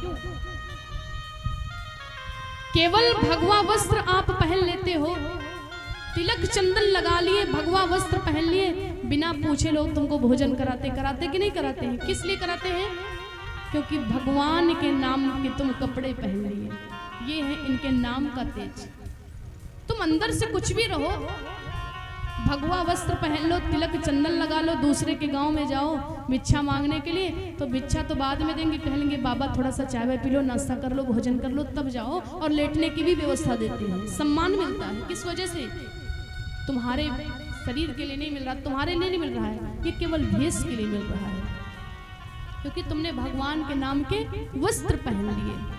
केवल भगवा वस्त्र आप पहन लेते हो, तिलक चंदन लगा लिए, भगवा वस्त्र पहन लिए, बिना पूछे लोग तुमको भोजन कराते कि नहीं कराते हैं? किस लिए कराते हैं? क्योंकि भगवान के नाम के तुम कपड़े पहन लिए। ये है इनके नाम का तेज। तुम अंदर से कुछ भी रहो, भगवा वस्त्र पहन लो, तिलक चंदन लगा लो, दूसरे के गांव में जाओ भिक्षा मांगने के लिए, तो भिक्षा तो बाद में देंगे, कहेंगे बाबा थोड़ा सा चाय पी लो, नाश्ता कर लो, भोजन कर लो, तब जाओ। और लेटने की भी व्यवस्था देते हैं। सम्मान मिलता है। किस वजह से? तुम्हारे शरीर के लिए नहीं मिल रहा, तुम्हारे लिए नहीं मिल रहा है, ये केवल भेष के लिए मिल रहा है, क्योंकि तुमने भगवान के नाम के वस्त्र पहन लिए।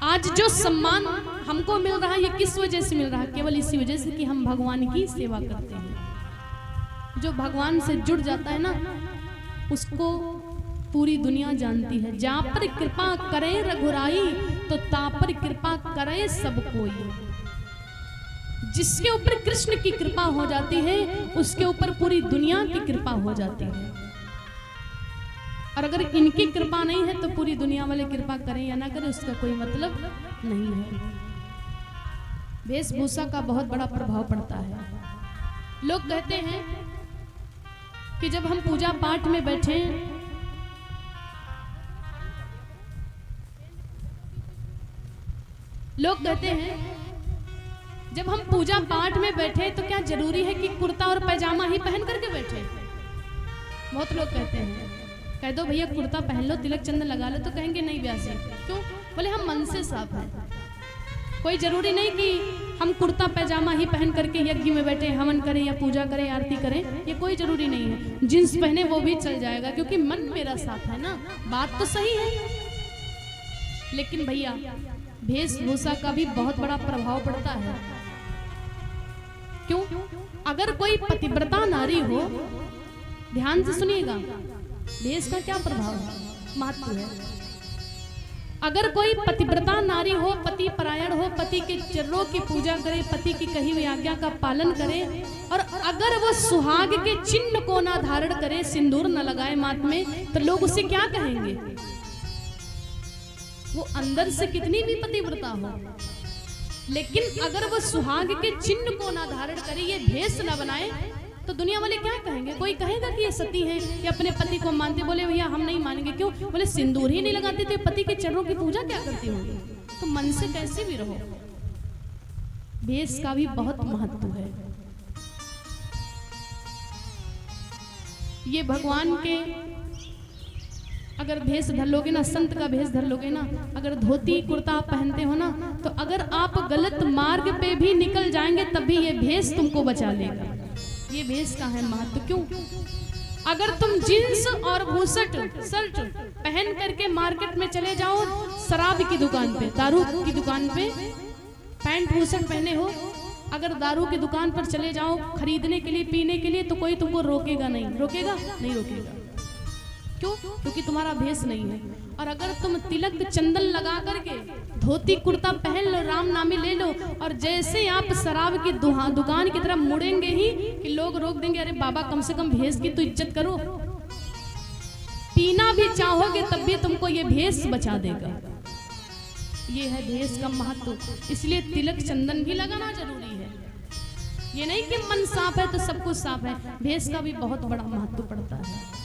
आज जो सम्मान हमको मिल रहा है ये किस वजह से मिल रहा है? केवल इसी वजह से कि हम भगवान की सेवा करते हैं। जो भगवान से जुड़ जाता है ना, उसको पूरी दुनिया जानती है। जहां पर कृपा करे रघुराई तो ता पर कृपा करे सब कोई। जिसके ऊपर कृष्ण की कृपा हो जाती है उसके ऊपर पूरी दुनिया की कृपा हो जाती है। और अगर इनकी कृपा नहीं है तो पूरी दुनिया वाले कृपा करें या ना करें उसका कोई मतलब नहीं है। वेशभूषा का बहुत बड़ा प्रभाव पड़ता है। लोग कहते हैं कि जब हम पूजा पाठ में बैठे, लोग कहते हैं जब हम पूजा पाठ में बैठे तो क्या जरूरी है कि कुर्ता और पैजामा ही पहन करके बैठे? बहुत लोग कहते हैं। कह दो भैया कुर्ता पहन लो, तिलक चंदन लगा लो, तो कहेंगे नहीं व्यासी। क्यों? बोले हम मन से साफ हैं। कोई जरूरी नहीं कि हम कुर्ता पैजामा ही पहन करके यज्ञ में बैठे हवन करें या पूजा करें, आरती करें, ये कोई जरूरी नहीं है। जींस पहने वो भी चल जाएगा, क्योंकि मन मेरा साफ है ना। बात तो सही है, लेकिन भैया वेशभूषा का भी बहुत बड़ा प्रभाव पड़ता है। क्यों? अगर कोई पतिव्रता नारी हो, ध्यान से सुनिएगा, वेश का क्या प्रभाव है, महत्व है। अगर कोई पतिव्रता नारी हो, पति परायण हो, पति के चरणों की पूजा करे, पति की कही हुई आज्ञा का पालन करे, और अगर वो सुहाग के चिन्ह को ना धारण करे, सिंदूर न लगाए माथ में, तो लोग उसे क्या कहेंगे? वो अंदर से कितनी भी पतिव्रता हो, लेकिन अगर वो सुहाग के चिन्ह को ना धारण करे, ये भेष ना बनाए, तो दुनिया वाले क्या कहेंगे? कोई कहेगा कि ये सती है, ये अपने पति को मानते। बोले भैया हम नहीं मानेंगे। क्यों? बोले सिंदूर ही नहीं लगाते थे, पति के चरणों की पूजा क्या करती होंगी? तो मन से कैसे भी रहो। भेष का भी बहुत महत्व है। ये भगवान के अगर भेष धर लोगे ना, संत का भेष धर लोगे ना, अगर धोती कुर्ता आप पहनते हो ना, तो अगर आप गलत मार्ग पे भी निकल जाएंगे तब भी ये भेष तुमको बचा लेगा। ये भेष का है महत्व। क्यों? अगर तुम जींस और भूसट शर्ट पहन करके मार्केट में चले जाओ, शराब की दुकान पे, दारू की दुकान पे पैंट भूसट पहने हो, अगर दारू की दुकान पर चले जाओ खरीदने के लिए, पीने के लिए, तो कोई तुमको रोकेगा नहीं। रोकेगा? नहीं रोकेगा। क्यों? क्योंकि तुम्हारा भेष नहीं है। और अगर तुम तिलक चंदन लगा करके धोती कुर्ता पहन लो, राम नामी ले लो, और जैसे आप शराब की दुकान की तरफ मुड़ेंगे ही कि लोग रोक देंगे, अरे बाबा कम से कम भेष की तो इज्जत करो। पीना भी चाहोगे तब भी तुमको ये भेष बचा देगा। ये है भेष का महत्व। इसलिए तिलक चंदन भी लगाना जरूरी है। ये नहीं कि मन साफ है तो सब कुछ साफ है। भेष का भी बहुत बड़ा महत्व पड़ता है।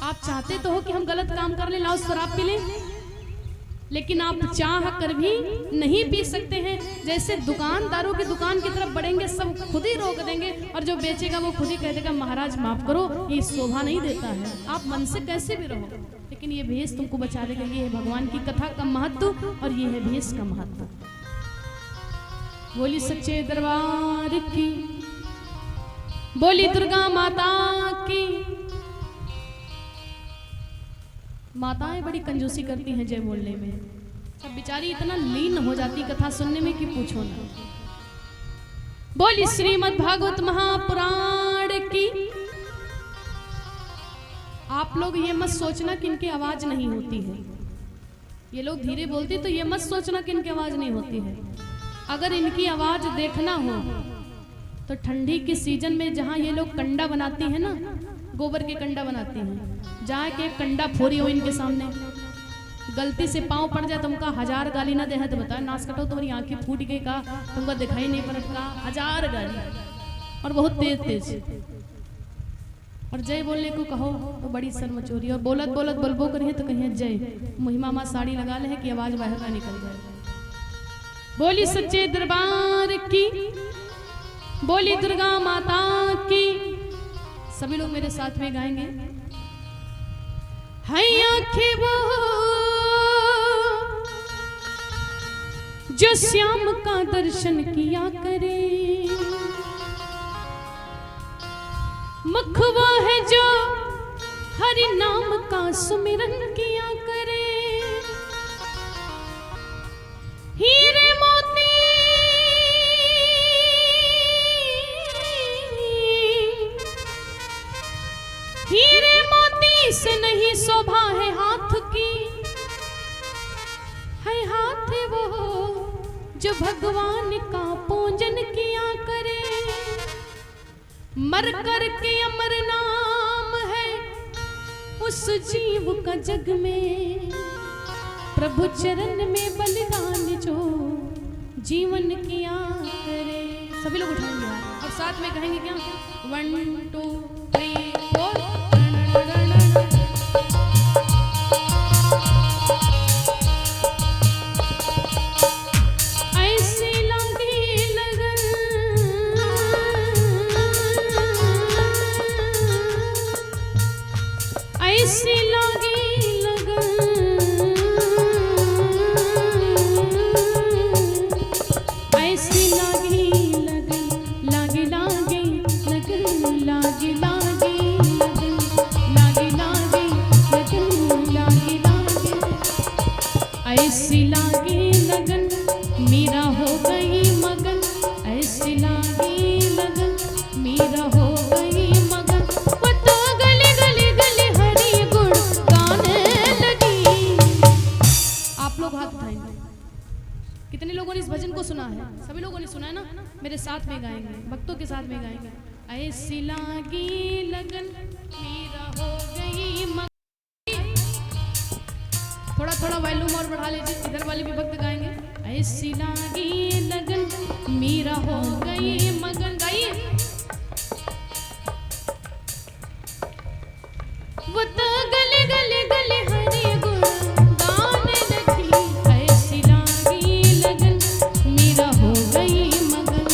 आप चाहते तो हो कि हम गलत काम कर ले, लाओ शराब पी ले, लेकिन आप चाह कर भी नहीं पी सकते हैं। जैसे दुकानदारों की दुकान की तरफ बढ़ेंगे, सब खुद ही रोक देंगे, और जो बेचेगा वो खुद ही कह देगा महाराज माफ करो, ये शोभा नहीं देता है, आप मन से कैसे भी रहो, लेकिन ये भेष तुमको बचा लेगा। ये है भगवान की कथा का महत्व और ये है भेष का महत्व। बोली सच्चे दरबार की, बोली दुर्गा माता की। माताएं बड़ी कंजूसी करती हैं जय बोलने में, सब बेचारी इतना लीन हो जाती कथा सुनने में कि पूछो ना। बोली श्रीमद् भागवत महापुराण की। आप लोग ये मत सोचना कि इनकी आवाज नहीं होती है, ये लोग धीरे बोलती तो ये मत सोचना कि इनकी आवाज नहीं होती है। अगर इनकी आवाज देखना हो तो ठंडी के सीजन में जहाँ ये लोग कंडा बनाती हैं ना, गोबर के कंडा बनाती हैं, जाके कंडा फोड़ी हो इनके सामने, गलती से पाँव पड़ जाए तुमका 1000 गाली ना दे तो बता नाश कटो तुम्हारी आंखें फूट गई का, तुमको दिखाई नहीं पड़त का, 1000 गाली और बहुत तेज तेज। और जय बोलने को कहो तो बड़ी शर्मचोरी, और बोलत बोलत बोलबो करिए तो कहिए जय, महिमा माँ साड़ी लगा ले कि आवाज बाहर ना निकल जाए। बोली सच्चे दरबार की, बोली दुर्गा माता की। सभी लोग मेरे साथ में गाएंगे। है आंखें वो जो श्याम का दर्शन किया करे, मुख वो है जो हरि नाम का सुमिरन किया करे, हीरे मोती हीरे मोती से नहीं शोभा है हाथ की, है हाथ वो जो भगवान का पूजन किया करे, मर कर के अमर नाम है उस जीव का जग में, प्रभु चरण में बलिदान जो जीवन किया करे। सभी लोग उठाएंगे और साथ में कहेंगे क्या, 1 2 3 4। ऐसी लंबी लगन, ऐसी लगी लगन, ऐसी लागी लगन, लागी लागी लगन, लागी लागी लगन, लागी लागी लगन, लागी लागी, ऐसी लागी लगन मीरा हो गई मगन, ऐसी लागी लगन मीरा हो गई मगन, वो तो गली गली गली हरी गुड़ गाने लगी। आप लोग हाथ उठाएंगे। कितने लोगों ने इस भजन को सुना है? सभी लोगों ने सुना है ना? मेरे साथ में गाएंगे, भक्तों के साथ में गाएंगे। ऐसी लागी लगन मीरा हो गई मगन। थोड़ा थोड़ा वॉल्यूम और बढ़ा लीजिए, इधर वाले भी भक्त गाएंगे। ऐसी लागी लगन मीरा हो गई मगन, गाइए। वो तो गले गले गले हरी गुड़ गाने लगी, ऐसी लागी लगन मीरा हो गई मगन।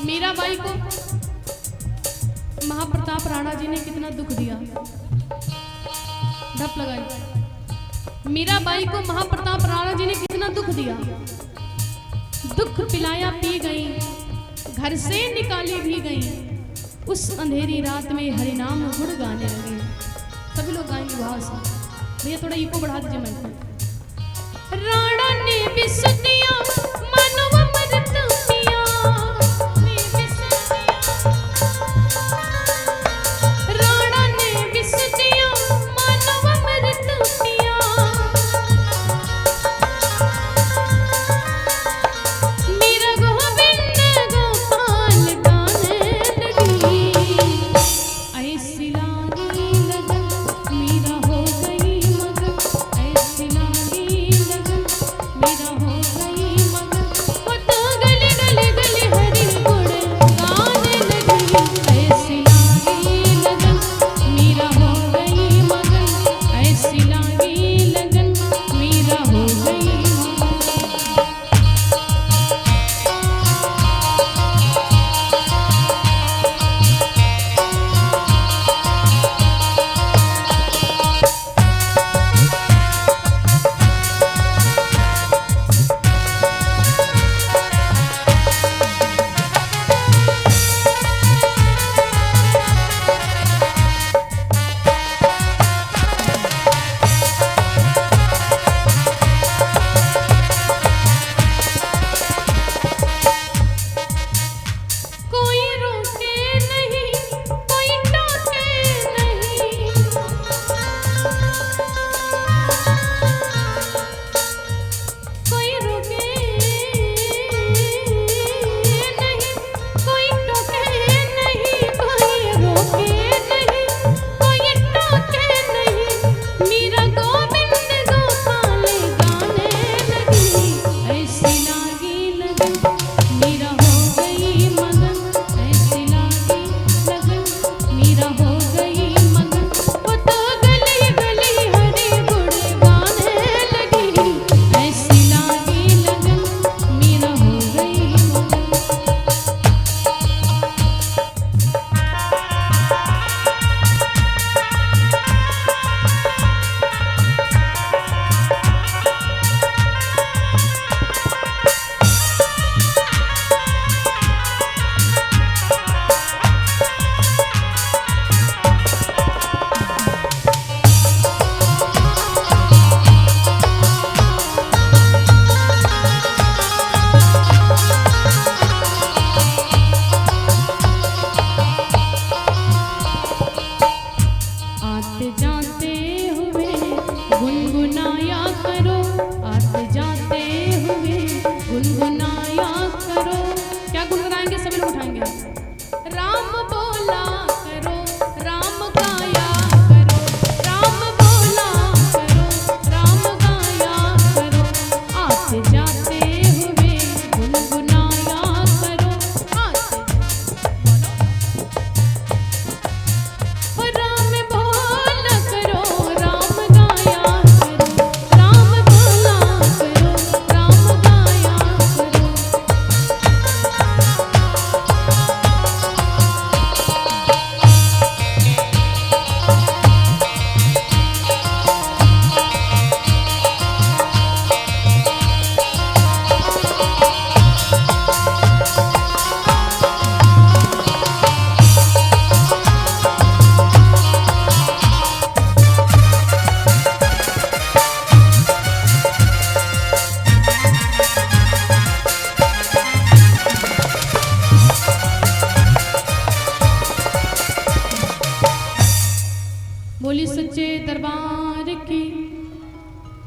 मीराबाई को महाप्रताप राणा जी ने कितना दुख दिया, ढप लगाई। मीराबाई को महाप्रताप राणा जी ने कितना दुख दिया, दुख पिलाया पी गई, घर से निकाली भी गई, उस अंधेरी रात में हरिनाम गुण गाने लगे। सभी लोग गाएंगे भाव से। भैया थोड़ा इको बढ़ा दीजिए मैं। राणा ने विष दिया मानव मरत पिया, ने विष दिया।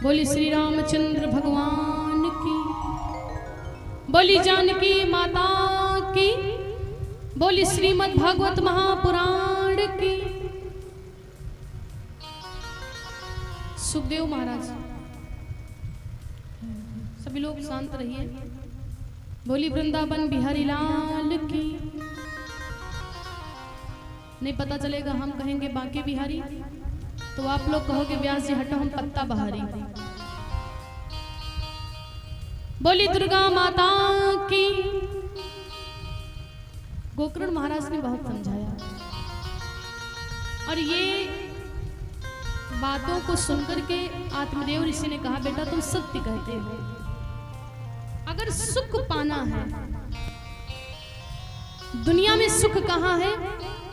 बोली श्री रामचंद्र भगवान की, बोली जानकी माता की, बोली श्रीमद् भागवत महापुराण की। सुखदेव महाराज, सभी लोग शांत रहिए। बोली वृंदावन बिहारी लाल की। नहीं पता चलेगा, हम कहेंगे बांके बिहारी तो आप लोग कहोगे व्यास जी हटो हम पत्ता बहारी। बोली दुर्गा माता की। गोकर्ण महाराज ने बहुत समझाया और ये बातों को सुनकर के आत्मदेव ऋषि ने कहा बेटा तुम सत्य कहते हो, अगर सुख पाना है, दुनिया में सुख कहाँ है?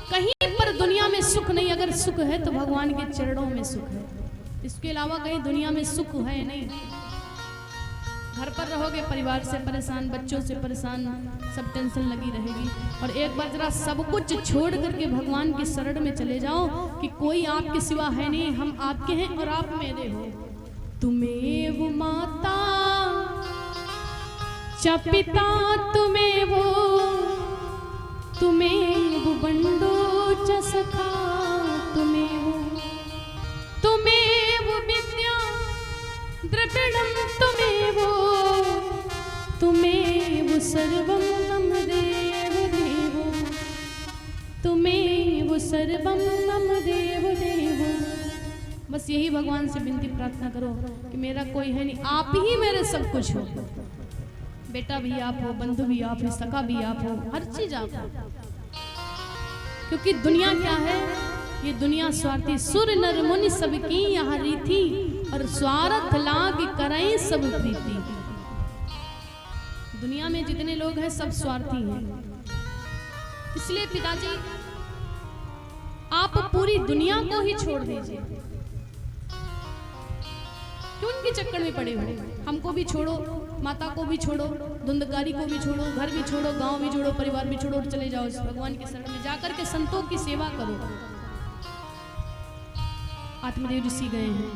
कहीं पर दुनिया में सुख नहीं। अगर सुख है तो भगवान के चरणों में सुख है, इसके अलावा कहीं दुनिया में सुख है नहीं। घर पर रहोगे परिवार से परेशान, बच्चों से परेशान, सब टेंशन लगी रहेगी। और एक बार जरा सब कुछ छोड़ करके भगवान की शरण में चले जाओ कि कोई आपके सिवा है नहीं, हम आपके हैं और आप मेरे हो। तुम्हें वो माता च पिता, तुम्हें वो बंडो च सखा, तुम्हें वो विद्या द्रविड़म, तुम्हें वो सर्वम नम देव देवो, तुम्हें वो सर्वम नम देव देवो। बस यही भगवान से विनती प्रार्थना करो कि मेरा कोई है नहीं, आप ही मेरे सब कुछ हो। बेटा भी आप हो, बंधु भी आप हो, सखा भी आप हो, हर चीज आप हो। क्योंकि दुनिया क्या है? ये दुनिया स्वार्थी, सुर नर मुनि सबकी यहाँ रीति, और स्वार्थ लाग करें सब प्रीति। दुनिया में जितने लोग हैं सब स्वार्थी हैं। इसलिए पिताजी आप पूरी दुनिया को ही छोड़ दीजिए, क्यों उनके चक्कर में पड़े हो? हमको भी छोड़ो, माता को भी छोड़ो, धुंधकारी को भी छोड़ो, घर भी छोड़ो, गांव भी छोड़ो, परिवार भी छोड़ो और चले जाओ भगवान के शरण में जाकर के संतों की सेवा करो। आत्मदेव ऋषि गए हैं।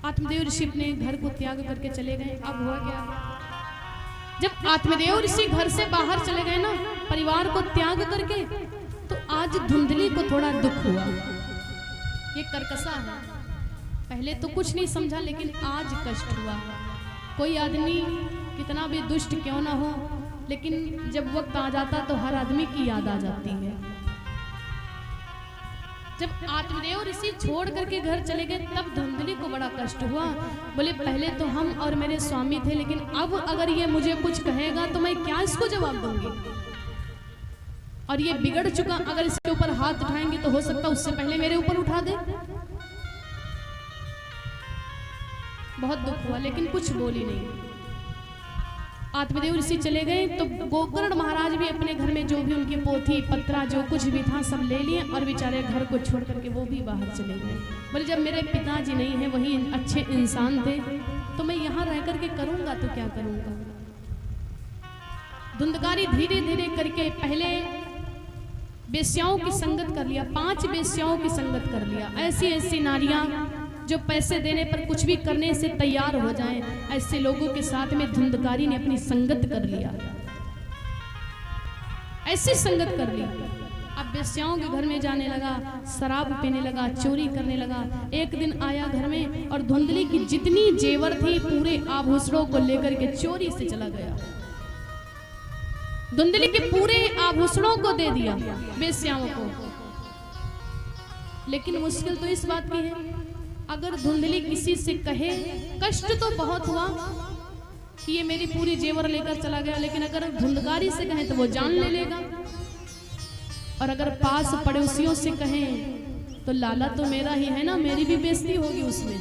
आत्मदेव ऋषि अपने घर को त्याग करके चले गए। अब हुआ क्या? जब आत्मदेव ऋषि घर से बाहर चले गए ना, परिवार को त्याग करके, तो आज धुंधली को थोड़ा दुख हुआ। ये कर्कशा है, पहले तो कुछ नहीं समझा लेकिन आज कष्ट हुआ। कोई आदमी कितना भी दुष्ट क्यों ना हो, लेकिन जब वक्त आ जाता तो हर आदमी की याद आ जाती है। जब आत्मदेव ऋषि छोड़ करके घर चले गए तब धुंधली को बड़ा कष्ट हुआ। बोले पहले तो हम और मेरे स्वामी थे, लेकिन अब अगर ये मुझे कुछ कहेगा तो मैं क्या इसको जवाब दूंगी? और ये बिगड़ चुका, अगर इसके ऊपर हाथ उठाएंगे तो हो सकता उससे पहले मेरे ऊपर उठा दे। बहुत दुख हुआ लेकिन कुछ बोली नहीं। आत्मदेव ऋषि चले गए तो गोकर्ण महाराज भी अपने घर में जो भी उनकी पोथी पत्रा जो कुछ भी था सब ले लिए और बेचारे घर को छोड़ करके वो भी बाहर चले गए। बोले जब मेरे पिताजी नहीं है, वही अच्छे इंसान थे, तो मैं यहाँ रह करके करूँगा तो क्या करूँगा। धुंधकारी धीरे धीरे करके पहले बेश्याओं की संगत कर लिया, 5 बेश्याओं की संगत कर लिया। ऐसी ऐसी नारियां जो पैसे देने पर कुछ भी करने से तैयार हो जाएं, ऐसे लोगों के साथ में धुंधकारी ने अपनी संगत कर लिया। ऐसी संगत कर ली, अब बेश्याओं के घर में जाने लगा, शराब पीने लगा, चोरी करने लगा। एक दिन आया घर में और धुंधली की जितनी जेवर थी पूरे आभूषणों को लेकर के चोरी से चला गया। धुंधली के पूरे आभूषणों को दे दिया बेश्याओं को। लेकिन मुश्किल तो इस बात की है, अगर धुंधली किसी से कहे, कष्ट तो बहुत हुआ कि ये मेरी पूरी जेवर लेकर चला गया, लेकिन अगर धुंधकारी से कहें तो वो जान ले लेगा। और अगर पास पड़ोसियों से कहें तो लाला तो मेरा ही है ना, मेरी भी बेइज्जती होगी उसमें।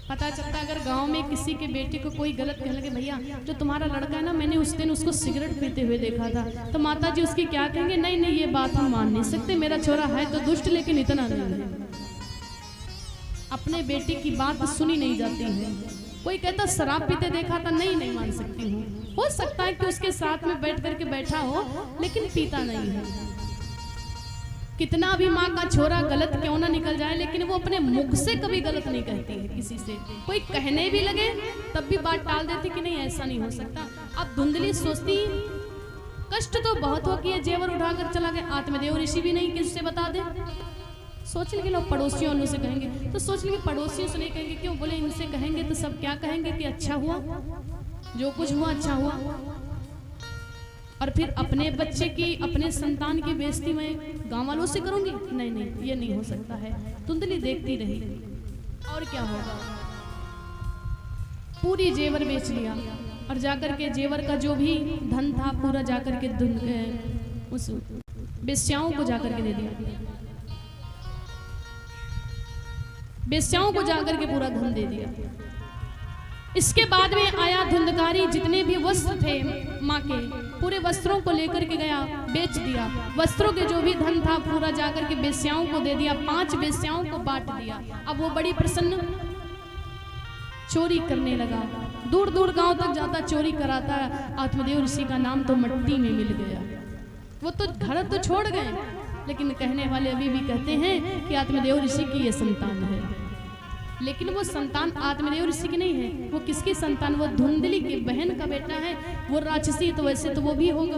पता चलता अगर गांव में किसी के बेटे को कोई गलत कहने लगे, भैया जो तुम्हारा लड़का है ना, मैंने उस दिन उसको सिगरेट पीते हुए देखा था, तो माता जी उसकी क्या कहेंगे? नहीं नहीं ये बात हम मान नहीं सकते, मेरा छोरा है तो दुष्ट लेकिन इतना नहीं है। अपने बेटे की बात सुनी नहीं जाती है। कोई कहता शराब पीते देखा था, नहीं नहीं मान सकती हूँ। हो सकता है कि उसके साथ में बैठ करके बैठा हो लेकिन पीता नहीं है। कितना भी माँ का छोरा गलत क्यों ना निकल जाए, लेकिन वो अपने मुख से कभी गलत नहीं कहती है किसी से। कोई कहने भी लगे तब भी बात टाल देती कि नहीं ऐसा नहीं हो सकता। अब धुंधली सोचती कष्ट तो बहुत हो कि जेवर उठाकर चला गया, आत्मदेव ऋषि भी नहीं किससे बता दे। सोच लेंगे लोग पड़ोसियों से कहेंगे, तो सोच लेंगे पड़ोसियों से नहीं कहेंगे, क्यों बोले इनसे कहेंगे तो सब क्या कहेंगे कि अच्छा हुआ, जो कुछ हुआ अच्छा हुआ। और फिर अपने बच्चे की, अपने संतान की बेइज्जती मैं गांव वालों से करूंगी? नहीं नहीं, ये नहीं हो सकता है। धुंधली देखती रही और क्या होगा। पूरी जेवर बेच लिया और जाकर के जेवर का जो भी धन था पूरा जाकर के उस बेश्याओं को जाकर के दे दिया। बेश्याओं को जाकर के पूरा धन दे दिया। इसके बाद में आया धुंधकारी, जितने भी वस्त्र थे माँ के पूरे वस्त्रों को लेकर के गया, बेच दिया। वस्त्रों के जो भी धन था पूरा जाकर के बेश्याओं को दे दिया, 5 बेश्याओं को बांट दिया। अब वो बड़ी प्रसन्न चोरी करने लगा, दूर दूर गांव तक जाता चोरी कराता। आत्मदेव ऋषि का नाम तो मिट्टी में मिल गया। वो तो घर तो छोड़ गए, लेकिन कहने वाले अभी भी कहते हैं कि आत्मदेव ऋषि की ये संतान है। लेकिन वो संतान आत्मदेव ऋषि की नहीं है। वो किसकी संतान? वो धुंधली की बहन का बेटा है। वो राक्षसी तो वैसे तो वो भी होगा।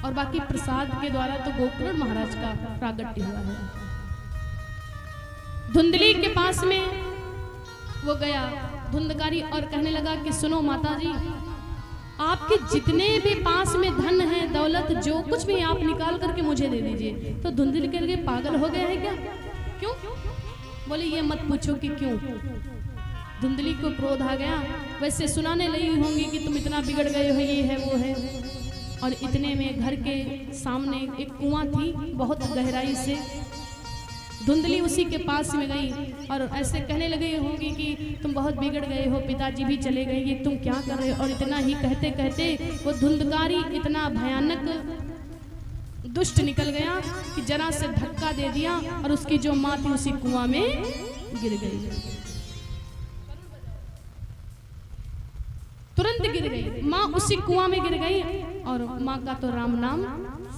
और बाकी प्रसाद के द्वारा तो गोकर्ण महाराज का प्रागट्य हुआ है। धुंधली के पास में वो गया धुंधकारी और कहने लगा कि सुनो माता जी, आपके जितने भी पास में धन है, दौलत, जो कुछ भी आप निकाल करके मुझे दे दीजिए। तो धुंधली के लिए पागल हो गया है क्या? क्यों? बोले ये मत पूछो कि क्यों। धुंधली को क्रोध आ गया। वैसे सुनाने लगी होंगी कि तुम इतना बिगड़ गए हो, ये है वो है। और इतने में घर के सामने एक कुआं थी बहुत गहराई से। धुंधली उसी के पास में गई और ऐसे कहने लगे होंगी कि तुम बहुत बिगड़ गए हो, पिताजी भी चले गए, ये तुम क्या कर रहे हो। और इतना ही कहते कहते वो धुंधकारी इतना भयानक दुष्ट निकल गया कि जरा से धक्का दे दिया और उसकी जो माँ थी उसी कुआं में गिर गई, तुरंत गिर गई। माँ उसी कुआं में गिर गई और माँ का तो राम नाम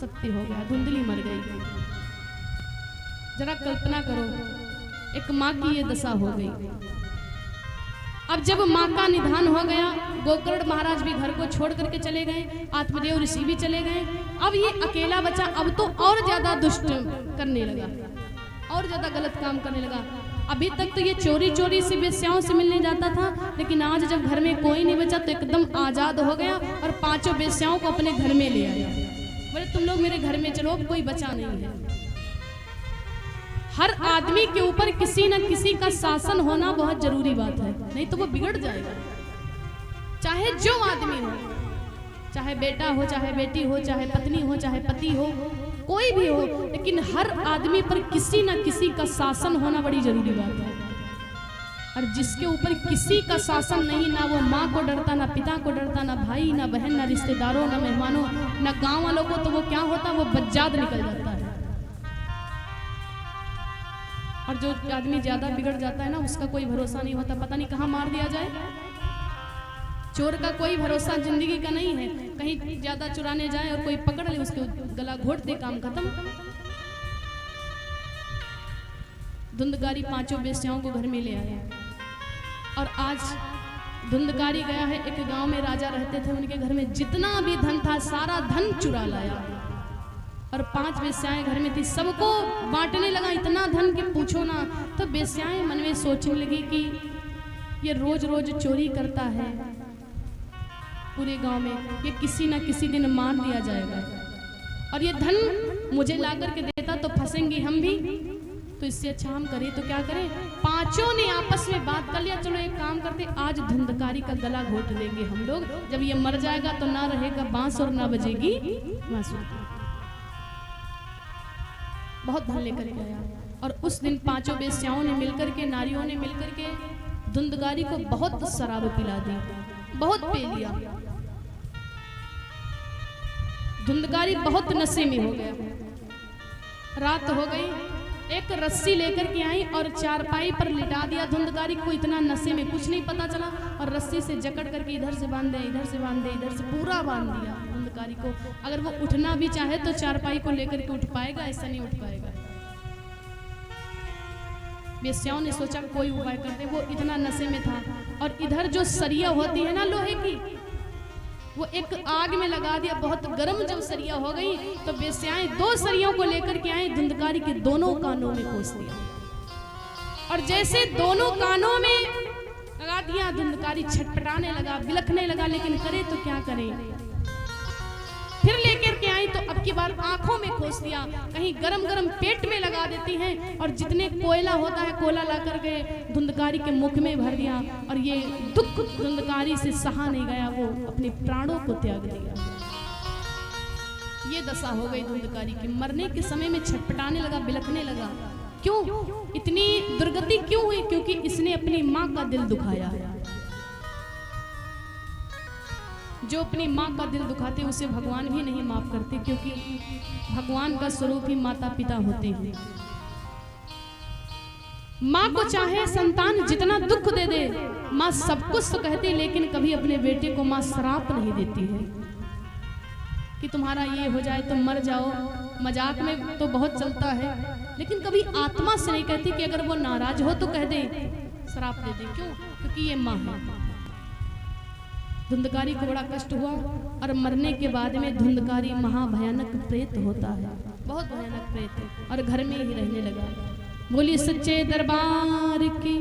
सत्य हो गया। धुंधली मर गई। जरा कल्पना करो, एक माँ की ये दशा हो गई। अब जब माँ का निधन हो गया, गोकर्ण महाराज भी घर को छोड़ करके चले गए, आत्मदेव ऋषि भी चले गए। अब ये अकेला बचा। अब तो और ज्यादा दुष्ट करने लगा, और ज्यादा गलत काम करने लगा। अभी तक तो ये चोरी चोरी से बेश्याओं से मिलने जाता था, लेकिन आज जब घर में कोई नहीं बचा तो एकदम आजाद हो गया और 5 बेश्याओं को अपने घर में ले आया। बोले तुम लोग मेरे घर में चलो, कोई बचा नहीं है। हर आदमी के ऊपर किसी न किसी का शासन होना बहुत जरूरी बात है, नहीं तो वो बिगड़ जाएगा। चाहे जो आदमी हो, चाहे बेटा हो, चाहे बेटी हो, चाहे पत्नी हो, चाहे पति हो, कोई भी हो, लेकिन हर आदमी पर किसी न किसी का शासन होना बड़ी जरूरी बात है। और जिसके ऊपर किसी का शासन नहीं, ना वो माँ को डरता, ना पिता को डरता, ना भाई, ना बहन, ना रिश्तेदारों, ना मेहमानों, ना गांव वालों को, तो वो क्या होता, वो बज्जात निकल जाता है। और जो आदमी ज्यादा बिगड़ जाता है ना, उसका कोई भरोसा नहीं होता, पता नहीं कहाँ मार दिया जाए। चोर का कोई भरोसा जिंदगी का नहीं है, कहीं ज्यादा चुराने जाए और कोई पकड़ ले, उसके गला घोट दे, काम खत्म। धुंधकारी 5 बेश्याओं को घर में ले आया। और आज धुंधकारी गया है, एक गांव में राजा रहते थे, उनके घर में जितना भी धन था सारा धन चुरा लाया और 5 बेश्याएं घर में थी, सबको बांटने लगा, इतना धन कि पूछो ना। तो बेश्याएं मन में सोचने लगी कि ये रोज रोज चोरी करता है पूरे गांव में, ये किसी ना किसी दिन मार दिया जाएगा और ये धन मुझे ला करके देता तो फंसेंगे हम भी, तो इससे अच्छा हम करें तो क्या करें। 5 ने आपस में बात कर लिया, चलो एक काम करते, आज धुंधकारी का गला घोट देंगे हम लोग, जब ये मर जाएगा तो ना रहेगा बांस और ना बजेगी बांसुरी। बहुत धन लेकर के आया और उस दिन 5 बेश्याओं ने मिलकर के, नारियों ने मिलकर के धुंधकारी को बहुत शराब पिला दी, बहुत पी लिया। धुंधकारी बहुत नशे में हो गया। रात हो गई, एक रस्सी लेकर के आई और चारपाई पर लिटा दिया धुंधकारी को। इतना नशे में कुछ नहीं पता चला और रस्सी से जकड़ करके इधर से बांध दे, इधर से बांध दे, इधर से पूरा बांध दिया। धुंधकारी को। अगर वो उठना भी चाहे तो चारपाई को लेकर के उठ पाएगा? ऐसा नहीं उठ पाएगा। वेश्याओं ने सोचा कोई उपाय करते, वो इतना नशे में था। और इधर जो सरिया होती है ना लोहे की, वो एक आग में लगा दिया, बहुत गर्म जब सरिया हो गई तो वेश्याएं 2 सरियों को लेकर के आई, धुंधकारी के दोनों कानों में खोस दिया। और जैसे दोनों कानों में लगा दिया, धुंधकारी छटपटाने लगा, बिलखने लगा, लेकिन करे तो क्या करे। फिर लेकर के आई तो अब की बार आंखों में खोस दिया, कहीं गरम गरम पेट में लगा देती हैं। और जितने कोयला होता है कोयला ला करके धुंधकारी के मुख में भर दिया। और ये दुख धुंधकारी से सहा नहीं गया, वो अपने प्राणों को त्याग दिया। ये दशा हो गई धुंधकारी की। मरने के समय में छटपटाने लगा, बिलखने लगा। क्यों इतनी दुर्गति क्यों हुई? क्योंकि इसने अपनी माँ का दिल दुखाया। जो अपनी माँ का दिल दुखाते उसे भगवान भी नहीं माफ करते, क्योंकि भगवान का स्वरूप ही माता पिता होते हैं। माँ को चाहे संतान जितना दुख दे दे, माँ सब कुछ तो कहती, लेकिन कभी अपने बेटे को माँ श्राप नहीं देती है कि तुम्हारा ये हो जाए तो मर जाओ। मजाक में तो बहुत चलता है, लेकिन कभी आत्मा से नहीं कहती कि अगर वो नाराज हो तो कह दे, श्राप दे दे। क्यों? क्योंकि ये माँ है। धुंधकारी को बड़ा कष्ट हुआ और मरने के बाद में धुंधकारी महाभयानक प्रेत होता है, बहुत भयानक प्रेत, और घर में ही रहने लगा। बोलिए सच्चे दरबार की।